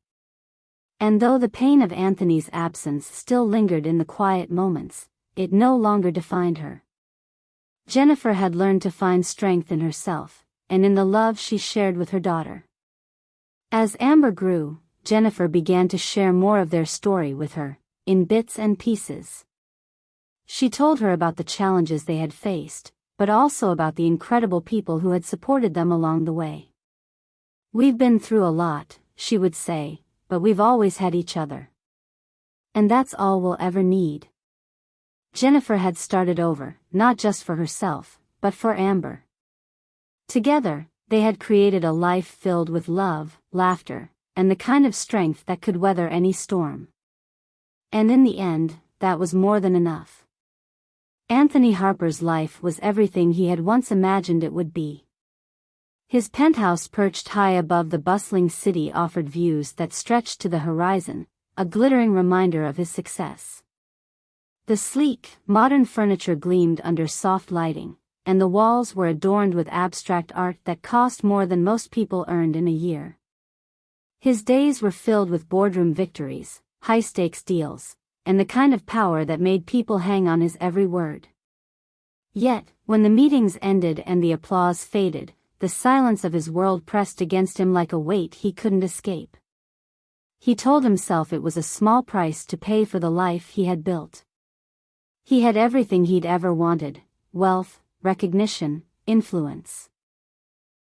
And though the pain of Anthony's absence still lingered in the quiet moments, it no longer defined her. Jennifer had learned to find strength in herself, and in the love she shared with her daughter. As Amber grew, Jennifer began to share more of their story with her, in bits and pieces. She told her about the challenges they had faced, but also about the incredible people who had supported them along the way. "We've been through a lot," she would say, "but we've always had each other. And that's all we'll ever need." Jennifer had started over, not just for herself, but for Amber. Together, they had created a life filled with love, laughter, and the kind of strength that could weather any storm. And in the end, that was more than enough. Anthony Harper's life was everything he had once imagined it would be. His penthouse perched high above the bustling city offered views that stretched to the horizon, a glittering reminder of his success. The sleek, modern furniture gleamed under soft lighting, and the walls were adorned with abstract art that cost more than most people earned in a year. His days were filled with boardroom victories, high-stakes deals, and the kind of power that made people hang on his every word. Yet, when the meetings ended and the applause faded, the silence of his world pressed against him like a weight he couldn't escape. He told himself it was a small price to pay for the life he had built. He had everything he'd ever wanted: wealth, recognition, influence.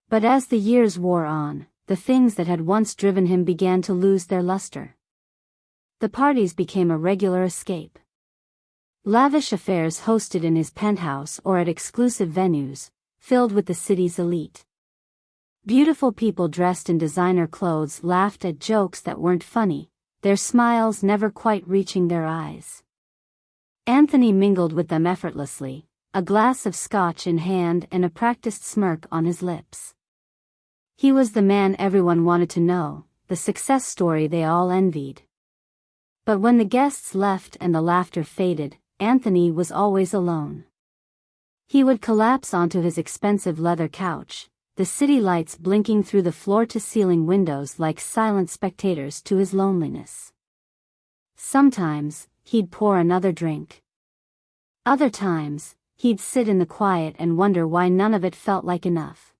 But as the years wore on, the things that had once driven him began to lose their luster. The parties became a regular escape. Lavish affairs hosted in his penthouse or at exclusive venues, filled with the city's elite. Beautiful people dressed in designer clothes laughed at jokes that weren't funny, their smiles never quite reaching their eyes. Anthony mingled with them effortlessly, a glass of scotch in hand and a practiced smirk on his lips. He was the man everyone wanted to know, the success story they all envied. But when the guests left and the laughter faded, Anthony was always alone. He would collapse onto his expensive leather couch, the city lights blinking through the floor-to-ceiling windows like silent spectators to his loneliness. Sometimes, he'd pour another drink. Other times, he'd sit in the quiet and wonder why none of it felt like enough.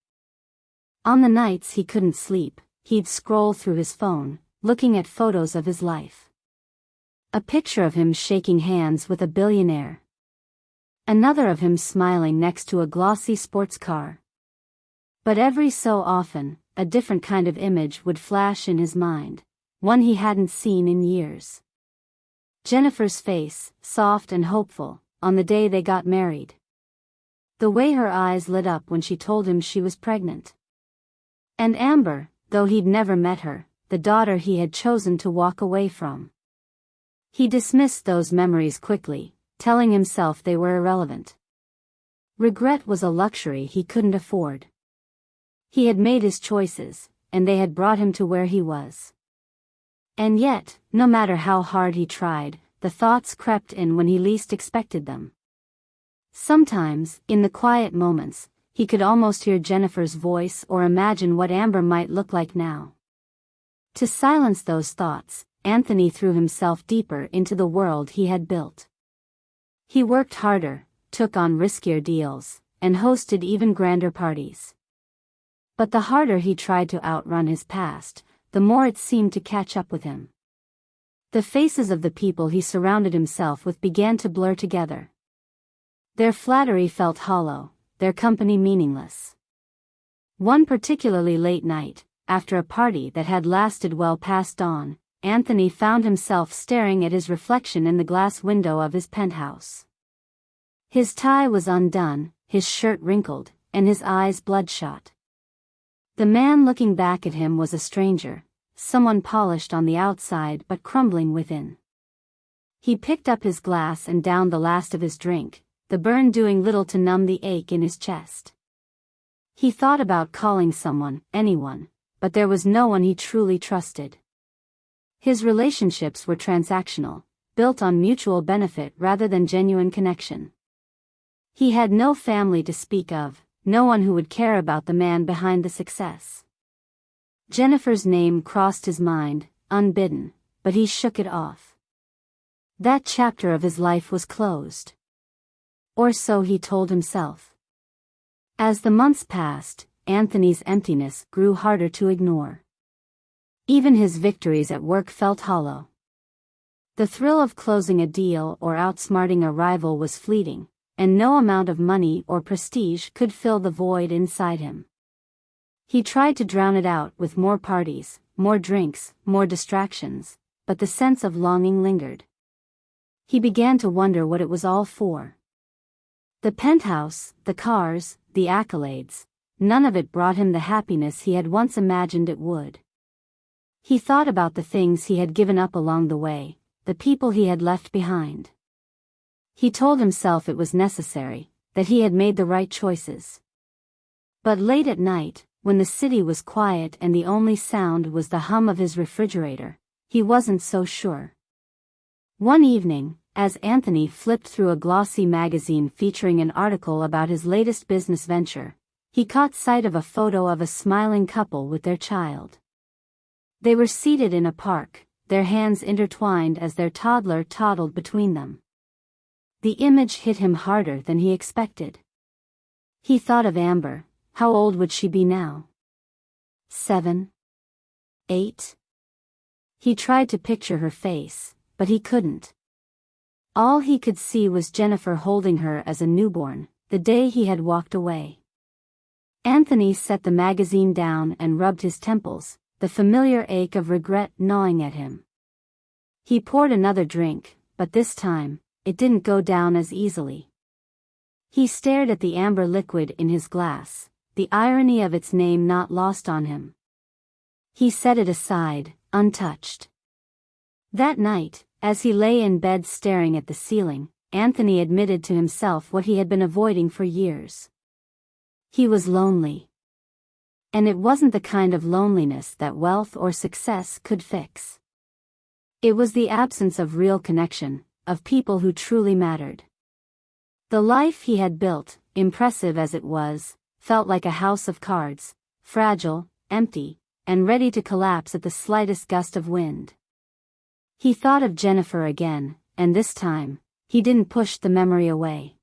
On the nights he couldn't sleep, he'd scroll through his phone, looking at photos of his life. A picture of him shaking hands with a billionaire. Another of him smiling next to a glossy sports car. But every so often, a different kind of image would flash in his mind, one he hadn't seen in years. Jennifer's face, soft and hopeful, on the day they got married. The way her eyes lit up when she told him she was pregnant. And Amber, though he'd never met her, the daughter he had chosen to walk away from. He dismissed those memories quickly, telling himself they were irrelevant. Regret was a luxury he couldn't afford. He had made his choices, and they had brought him to where he was. And yet, no matter how hard he tried, the thoughts crept in when he least expected them. Sometimes, in the quiet moments, he could almost hear Jennifer's voice or imagine what Amber might look like now. To silence those thoughts, Anthony threw himself deeper into the world he had built. He worked harder, took on riskier deals, and hosted even grander parties. But the harder he tried to outrun his past, the more it seemed to catch up with him. The faces of the people he surrounded himself with began to blur together. Their flattery felt hollow, their company meaningless. One particularly late night, after a party that had lasted well past dawn, Anthony found himself staring at his reflection in the glass window of his penthouse. His tie was undone, his shirt wrinkled, and his eyes bloodshot. The man looking back at him was a stranger, someone polished on the outside but crumbling within. He picked up his glass and downed the last of his drink, the burn doing little to numb the ache in his chest. He thought about calling someone, anyone, but there was no one he truly trusted. His relationships were transactional, built on mutual benefit rather than genuine connection. He had no family to speak of, no one who would care about the man behind the success. Jennifer's name crossed his mind, unbidden, but he shook it off. That chapter of his life was closed. Or so he told himself. As the months passed, Anthony's emptiness grew harder to ignore. Even his victories at work felt hollow. The thrill of closing a deal or outsmarting a rival was fleeting, and no amount of money or prestige could fill the void inside him. He tried to drown it out with more parties, more drinks, more distractions, but the sense of longing lingered. He began to wonder what it was all for. The penthouse, the cars, the accolades, none of it brought him the happiness he had once imagined it would. He thought about the things he had given up along the way, the people he had left behind. He told himself it was necessary, that he had made the right choices. But late at night, when the city was quiet and the only sound was the hum of his refrigerator, he wasn't so sure. One evening, as Anthony flipped through a glossy magazine featuring an article about his latest business venture, he caught sight of a photo of a smiling couple with their child. They were seated in a park, their hands intertwined as their toddler toddled between them. The image hit him harder than he expected. He thought of Amber. How old would she be now? 7? 8? He tried to picture her face, but he couldn't. All he could see was Jennifer holding her as a newborn, the day he had walked away. Anthony set the magazine down and rubbed his temples, the familiar ache of regret gnawing at him. He poured another drink, but this time, it didn't go down as easily. He stared at the amber liquid in his glass, the irony of its name not lost on him. He set it aside, untouched. That night, as he lay in bed staring at the ceiling, Anthony admitted to himself what he had been avoiding for years. He was lonely. And it wasn't the kind of loneliness that wealth or success could fix. It was the absence of real connection, of people who truly mattered. The life he had built, impressive as it was, felt like a house of cards, fragile, empty, and ready to collapse at the slightest gust of wind. He thought of Jennifer again, and this time, he didn't push the memory away.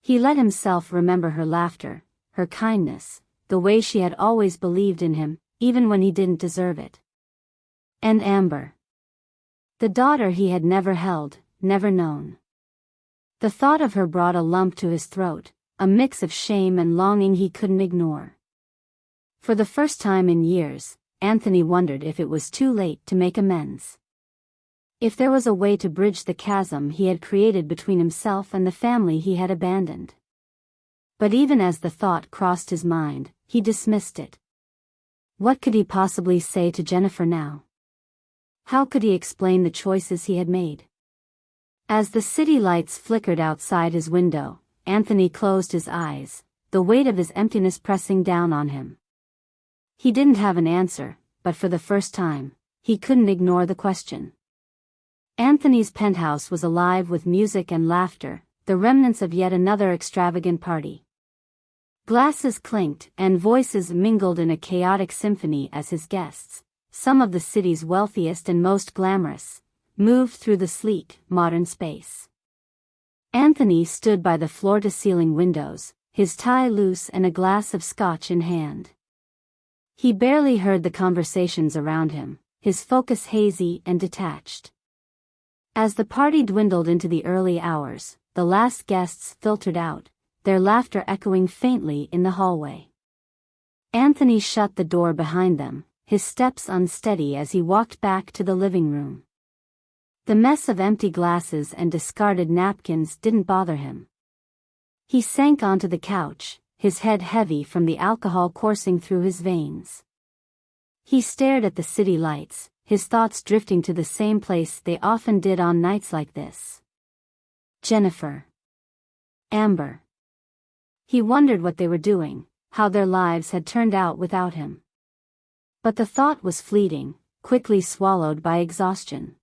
He let himself remember her laughter, her kindness, the way she had always believed in him, even when he didn't deserve it. And Amber. The daughter he had never held, never known. The thought of her brought a lump to his throat, a mix of shame and longing he couldn't ignore. For the first time in years, Anthony wondered if it was too late to make amends. If there was a way to bridge the chasm he had created between himself and the family he had abandoned. But even as the thought crossed his mind, he dismissed it. What could he possibly say to Jennifer now? How could he explain the choices he had made? As the city lights flickered outside his window, Anthony closed his eyes, the weight of his emptiness pressing down on him. He didn't have an answer, but for the first time, he couldn't ignore the question. Anthony's penthouse was alive with music and laughter, the remnants of yet another extravagant party. Glasses clinked and voices mingled in a chaotic symphony as his guests, some of the city's wealthiest and most glamorous, moved through the sleek, modern space. Anthony stood by the floor-to-ceiling windows, his tie loose and a glass of scotch in hand. He barely heard the conversations around him, his focus hazy and detached. As the party dwindled into the early hours, the last guests filtered out, their laughter echoing faintly in the hallway. Anthony shut the door behind them, his steps unsteady as he walked back to the living room. The mess of empty glasses and discarded napkins didn't bother him. He sank onto the couch, his head heavy from the alcohol coursing through his veins. He stared at the city lights, his thoughts drifting to the same place they often did on nights like this. Jennifer. Amber. He wondered what they were doing, how their lives had turned out without him. But the thought was fleeting, quickly swallowed by exhaustion.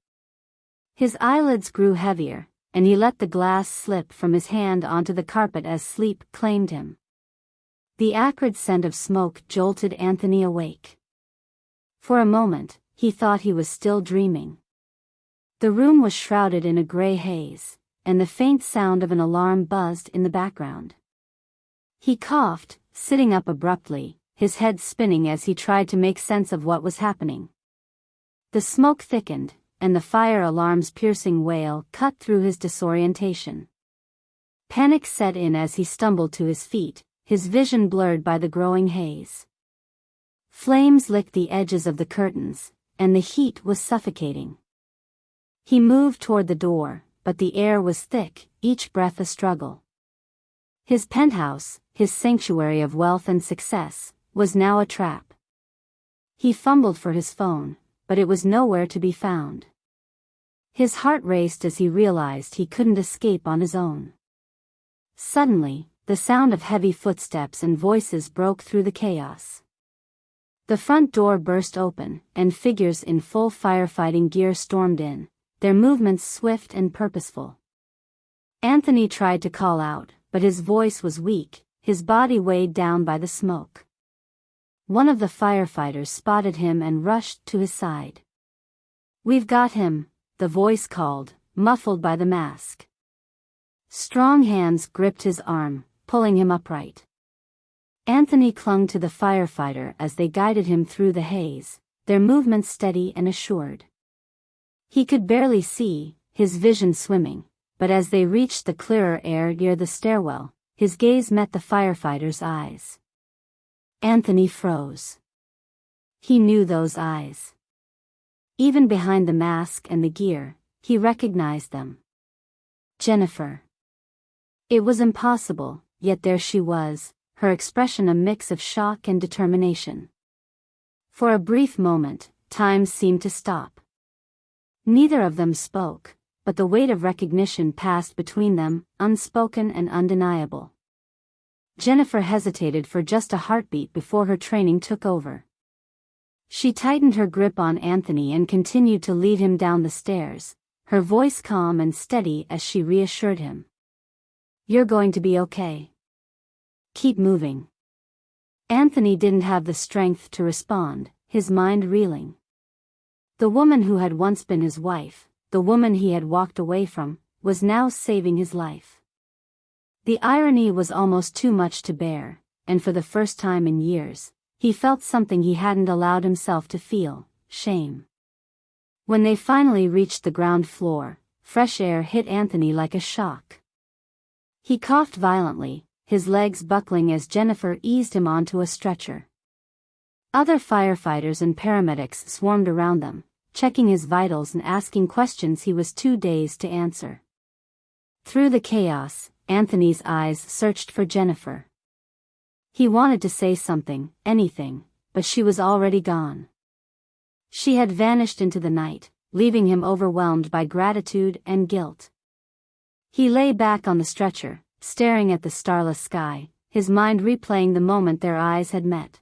His eyelids grew heavier, and he let the glass slip from his hand onto the carpet as sleep claimed him. The acrid scent of smoke jolted Anthony awake. For a moment, he thought he was still dreaming. The room was shrouded in a gray haze, and the faint sound of an alarm buzzed in the background. He coughed, sitting up abruptly, his head spinning as he tried to make sense of what was happening. The smoke thickened, and the fire alarm's piercing wail cut through his disorientation. Panic set in as he stumbled to his feet, his vision blurred by the growing haze. Flames licked the edges of the curtains, and the heat was suffocating. He moved toward the door, but the air was thick, each breath a struggle. His penthouse, his sanctuary of wealth and success, was now a trap. He fumbled for his phone, but it was nowhere to be found. His heart raced as he realized he couldn't escape on his own. Suddenly, the sound of heavy footsteps and voices broke through the chaos. The front door burst open, and figures in full firefighting gear stormed in, their movements swift and purposeful. Anthony tried to call out, but his voice was weak, his body weighed down by the smoke. One of the firefighters spotted him and rushed to his side. "We've got him," the voice called, muffled by the mask. Strong hands gripped his arm, pulling him upright. Anthony clung to the firefighter as they guided him through the haze, their movements steady and assured. He could barely see, his vision swimming, but as they reached the clearer air near the stairwell, his gaze met the firefighter's eyes. Anthony froze. He knew those eyes. Even behind the mask and the gear, he recognized them. Jennifer. It was impossible, yet there she was, her expression a mix of shock and determination. For a brief moment, time seemed to stop. Neither of them spoke, but the weight of recognition passed between them, unspoken and undeniable. Jennifer hesitated for just a heartbeat before her training took over. She tightened her grip on Anthony and continued to lead him down the stairs, her voice calm and steady as she reassured him. "You're going to be okay. Keep moving." Anthony didn't have the strength to respond, his mind reeling. The woman who had once been his wife, the woman he had walked away from, was now saving his life. The irony was almost too much to bear, and for the first time in years, he felt something he hadn't allowed himself to feel: shame. When they finally reached the ground floor, fresh air hit Anthony like a shock. He coughed violently, his legs buckling as Jennifer eased him onto a stretcher. Other firefighters and paramedics swarmed around them, checking his vitals and asking questions he was too dazed to answer. Through the chaos, Anthony's eyes searched for Jennifer. He wanted to say something, anything, but she was already gone. She had vanished into the night, leaving him overwhelmed by gratitude and guilt. He lay back on the stretcher, staring at the starless sky, his mind replaying the moment their eyes had met.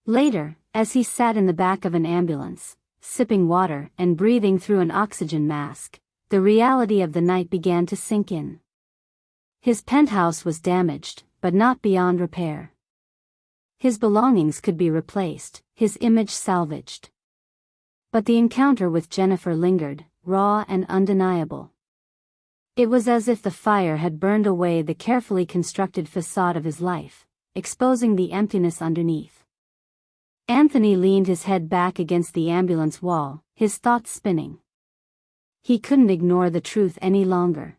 Later, as he sat in the back of an ambulance, sipping water and breathing through an oxygen mask, the reality of the night began to sink in. His penthouse was damaged, but not beyond repair. His belongings could be replaced, his image salvaged. But the encounter with Jennifer lingered, raw and undeniable. It was as if the fire had burned away the carefully constructed facade of his life, exposing the emptiness underneath. Anthony leaned his head back against the ambulance wall, his thoughts spinning. He couldn't ignore the truth any longer.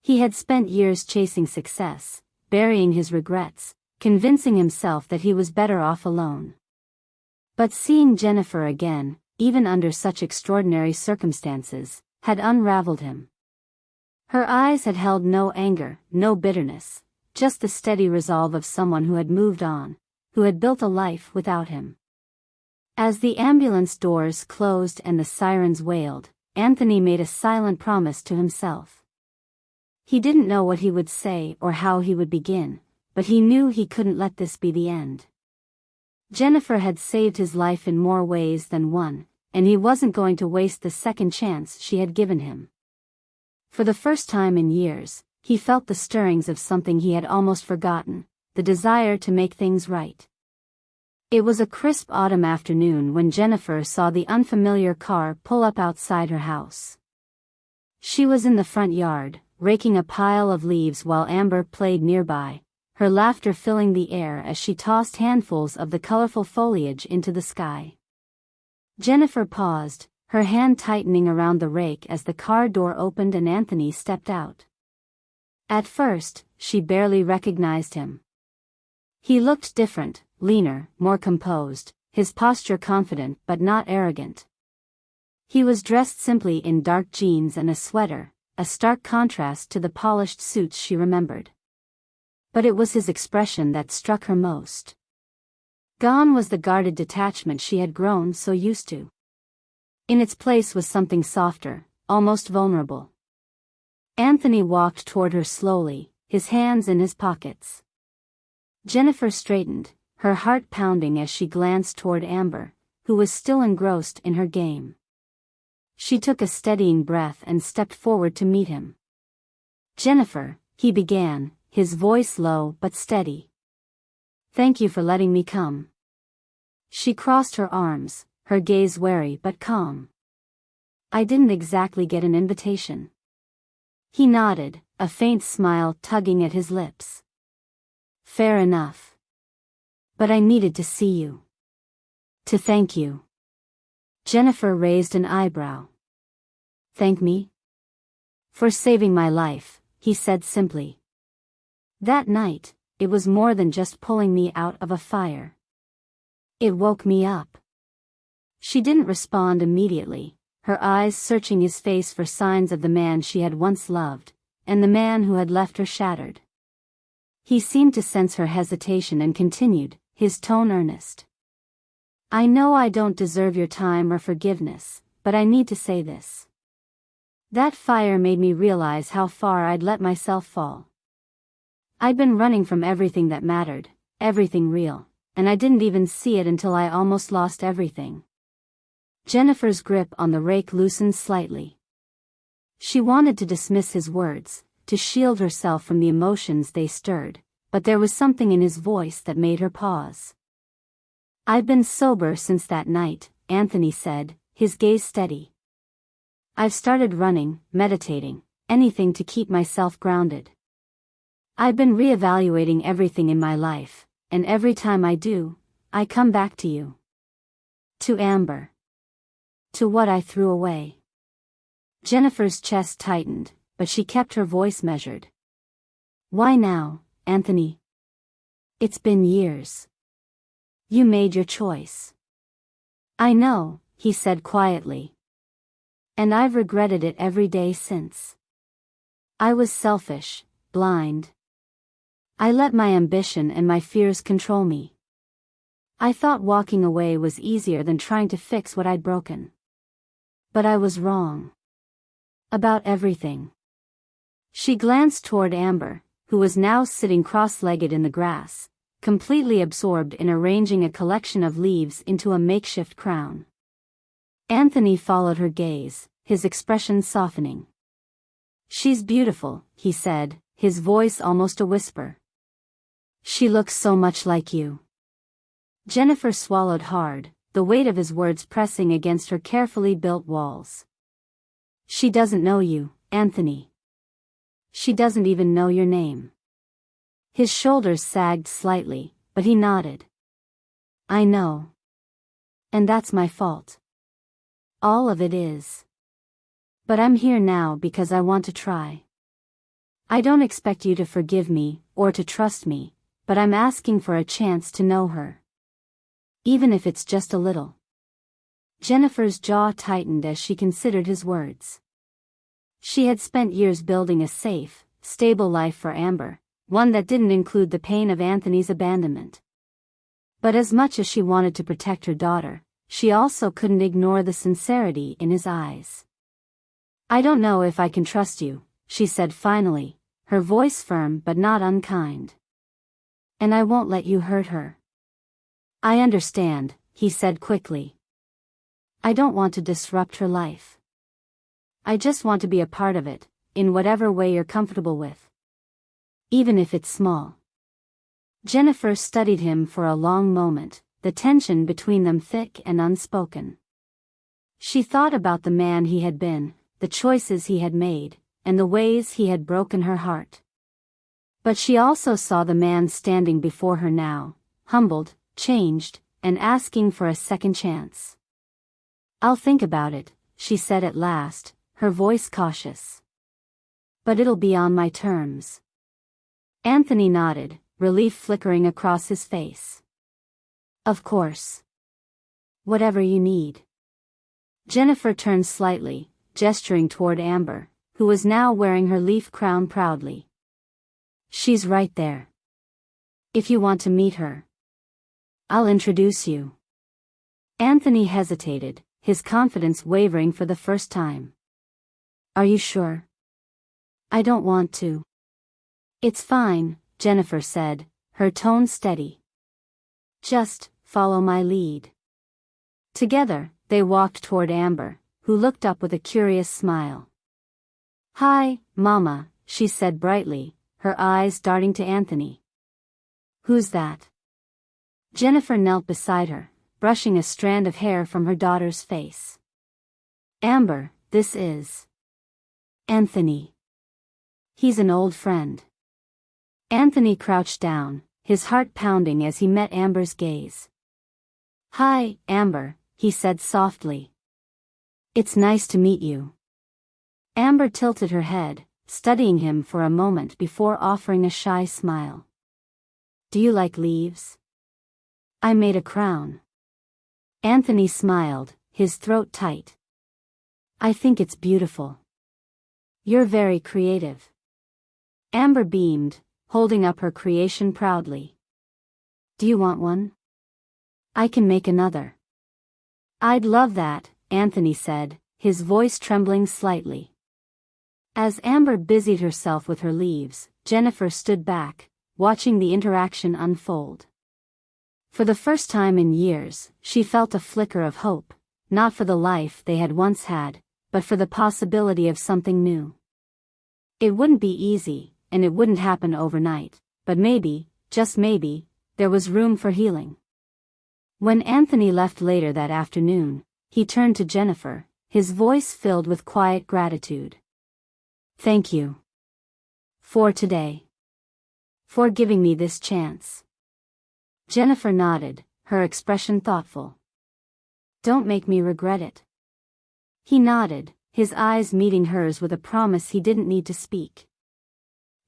He had spent years chasing success, burying his regrets, convincing himself that he was better off alone. But seeing Jennifer again, even under such extraordinary circumstances, had unraveled him. Her eyes had held no anger, no bitterness, just the steady resolve of someone who had moved on, who had built a life without him. As the ambulance doors closed and the sirens wailed, Anthony made a silent promise to himself. He didn't know what he would say or how he would begin, but he knew he couldn't let this be the end. Jennifer had saved his life in more ways than one, and he wasn't going to waste the second chance she had given him. For the first time in years, he felt the stirrings of something he had almost forgotten, the desire to make things right. It was a crisp autumn afternoon when Jennifer saw the unfamiliar car pull up outside her house. She was in the front yard, raking a pile of leaves while Amber played nearby, her laughter filling the air as she tossed handfuls of the colorful foliage into the sky. Jennifer paused, her hand tightening around the rake as the car door opened and Anthony stepped out. At first, she barely recognized him. He looked different, leaner, more composed, his posture confident but not arrogant. He was dressed simply in dark jeans and a sweater, a stark contrast to the polished suits she remembered. But it was his expression that struck her most. Gone was the guarded detachment she had grown so used to. In its place was something softer, almost vulnerable. Anthony walked toward her slowly, his hands in his pockets. Jennifer straightened, her heart pounding as she glanced toward Amber, who was still engrossed in her game. She took a steadying breath and stepped forward to meet him. "Jennifer," he began, his voice low but steady. "Thank you for letting me come." She crossed her arms, her gaze wary but calm. "I didn't exactly get an invitation." He nodded, a faint smile tugging at his lips. "Fair enough. But I needed to see you. To thank you." Jennifer raised an eyebrow. "Thank me?" "For saving my life," he said simply. "That night, it was more than just pulling me out of a fire. It woke me up." She didn't respond immediately, her eyes searching his face for signs of the man she had once loved, and the man who had left her shattered. He seemed to sense her hesitation and continued, his tone earnest. "I know I don't deserve your time or forgiveness, but I need to say this. That fire made me realize how far I'd let myself fall. I'd been running from everything that mattered, everything real, and I didn't even see it until I almost lost everything." Jennifer's grip on the rake loosened slightly. She wanted to dismiss his words, to shield herself from the emotions they stirred, but there was something in his voice that made her pause. "I've been sober since that night," Anthony said, his gaze steady. "I've started running, meditating, anything to keep myself grounded. I've been reevaluating everything in my life, and every time I do, I come back to you. To Amber. To what I threw away." Jennifer's chest tightened, but she kept her voice measured. "Why now, Anthony? It's been years. You made your choice." "I know," he said quietly. "And I've regretted it every day since. I was selfish, blind. I let my ambition and my fears control me. I thought walking away was easier than trying to fix what I'd broken. But I was wrong. About everything. She glanced toward Amber, who was now sitting cross-legged in the grass, completely absorbed in arranging a collection of leaves into a makeshift crown. Anthony followed her gaze, his expression softening. "She's beautiful," he said, his voice almost a whisper. "She looks so much like you." Jennifer swallowed hard, the weight of his words pressing against her carefully built walls. "She doesn't know you, Anthony. She doesn't even know your name." His shoulders sagged slightly, but he nodded. "I know. And that's my fault. All of it is. But I'm here now because I want to try. I don't expect you to forgive me, or to trust me, but I'm asking for a chance to know her. Even if it's just a little." Jennifer's jaw tightened as she considered his words. She had spent years building a safe, stable life for Amber, one that didn't include the pain of Anthony's abandonment. But as much as she wanted to protect her daughter, she also couldn't ignore the sincerity in his eyes. "I don't know if I can trust you," she said finally, her voice firm but not unkind. "And I won't let you hurt her." "I understand," he said quickly. "I don't want to disrupt her life. I just want to be a part of it, in whatever way you're comfortable with. Even if it's small." Jennifer studied him for a long moment, the tension between them thick and unspoken. She thought about the man he had been, the choices he had made, and the ways he had broken her heart. But she also saw the man standing before her now, humbled, changed, and asking for a second chance. "I'll think about it," she said at last, her voice cautious. "But it'll be on my terms." Anthony nodded, relief flickering across his face. "Of course. Whatever you need." Jennifer turned slightly, gesturing toward Amber, who was now wearing her leaf crown proudly. "She's right there. If you want to meet her, I'll introduce you." Anthony hesitated, his confidence wavering for the first time. "Are you sure?" "I don't want to." "It's fine," Jennifer said, her tone steady. "Just follow my lead." Together, they walked toward Amber, who looked up with a curious smile. "Hi, Mama," she said brightly, her eyes darting to Anthony. "Who's that?" Jennifer knelt beside her, brushing a strand of hair from her daughter's face. "Amber, this is Anthony. He's an old friend." Anthony crouched down, his heart pounding as he met Amber's gaze. "Hi, Amber," he said softly. "It's nice to meet you." Amber tilted her head, studying him for a moment before offering a shy smile. "Do you like leaves? I made a crown." Anthony smiled, his throat tight. "I think it's beautiful. You're very creative." Amber beamed, holding up her creation proudly. "Do you want one? I can make another." "I'd love that," Anthony said, his voice trembling slightly. As Amber busied herself with her leaves, Jennifer stood back, watching the interaction unfold. For the first time in years, she felt a flicker of hope, not for the life they had once had, but for the possibility of something new. It wouldn't be easy, and it wouldn't happen overnight, but maybe, just maybe, there was room for healing. When Anthony left later that afternoon, he turned to Jennifer, his voice filled with quiet gratitude. "Thank you. For today. For giving me this chance." Jennifer nodded, her expression thoughtful. "Don't make me regret it." He nodded, his eyes meeting hers with a promise he didn't need to speak.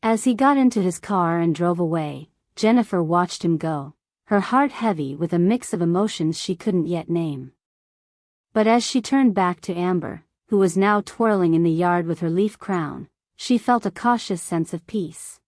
As he got into his car and drove away, Jennifer watched him go, her heart heavy with a mix of emotions she couldn't yet name. But as she turned back to Amber, who was now twirling in the yard with her leaf crown, she felt a cautious sense of peace.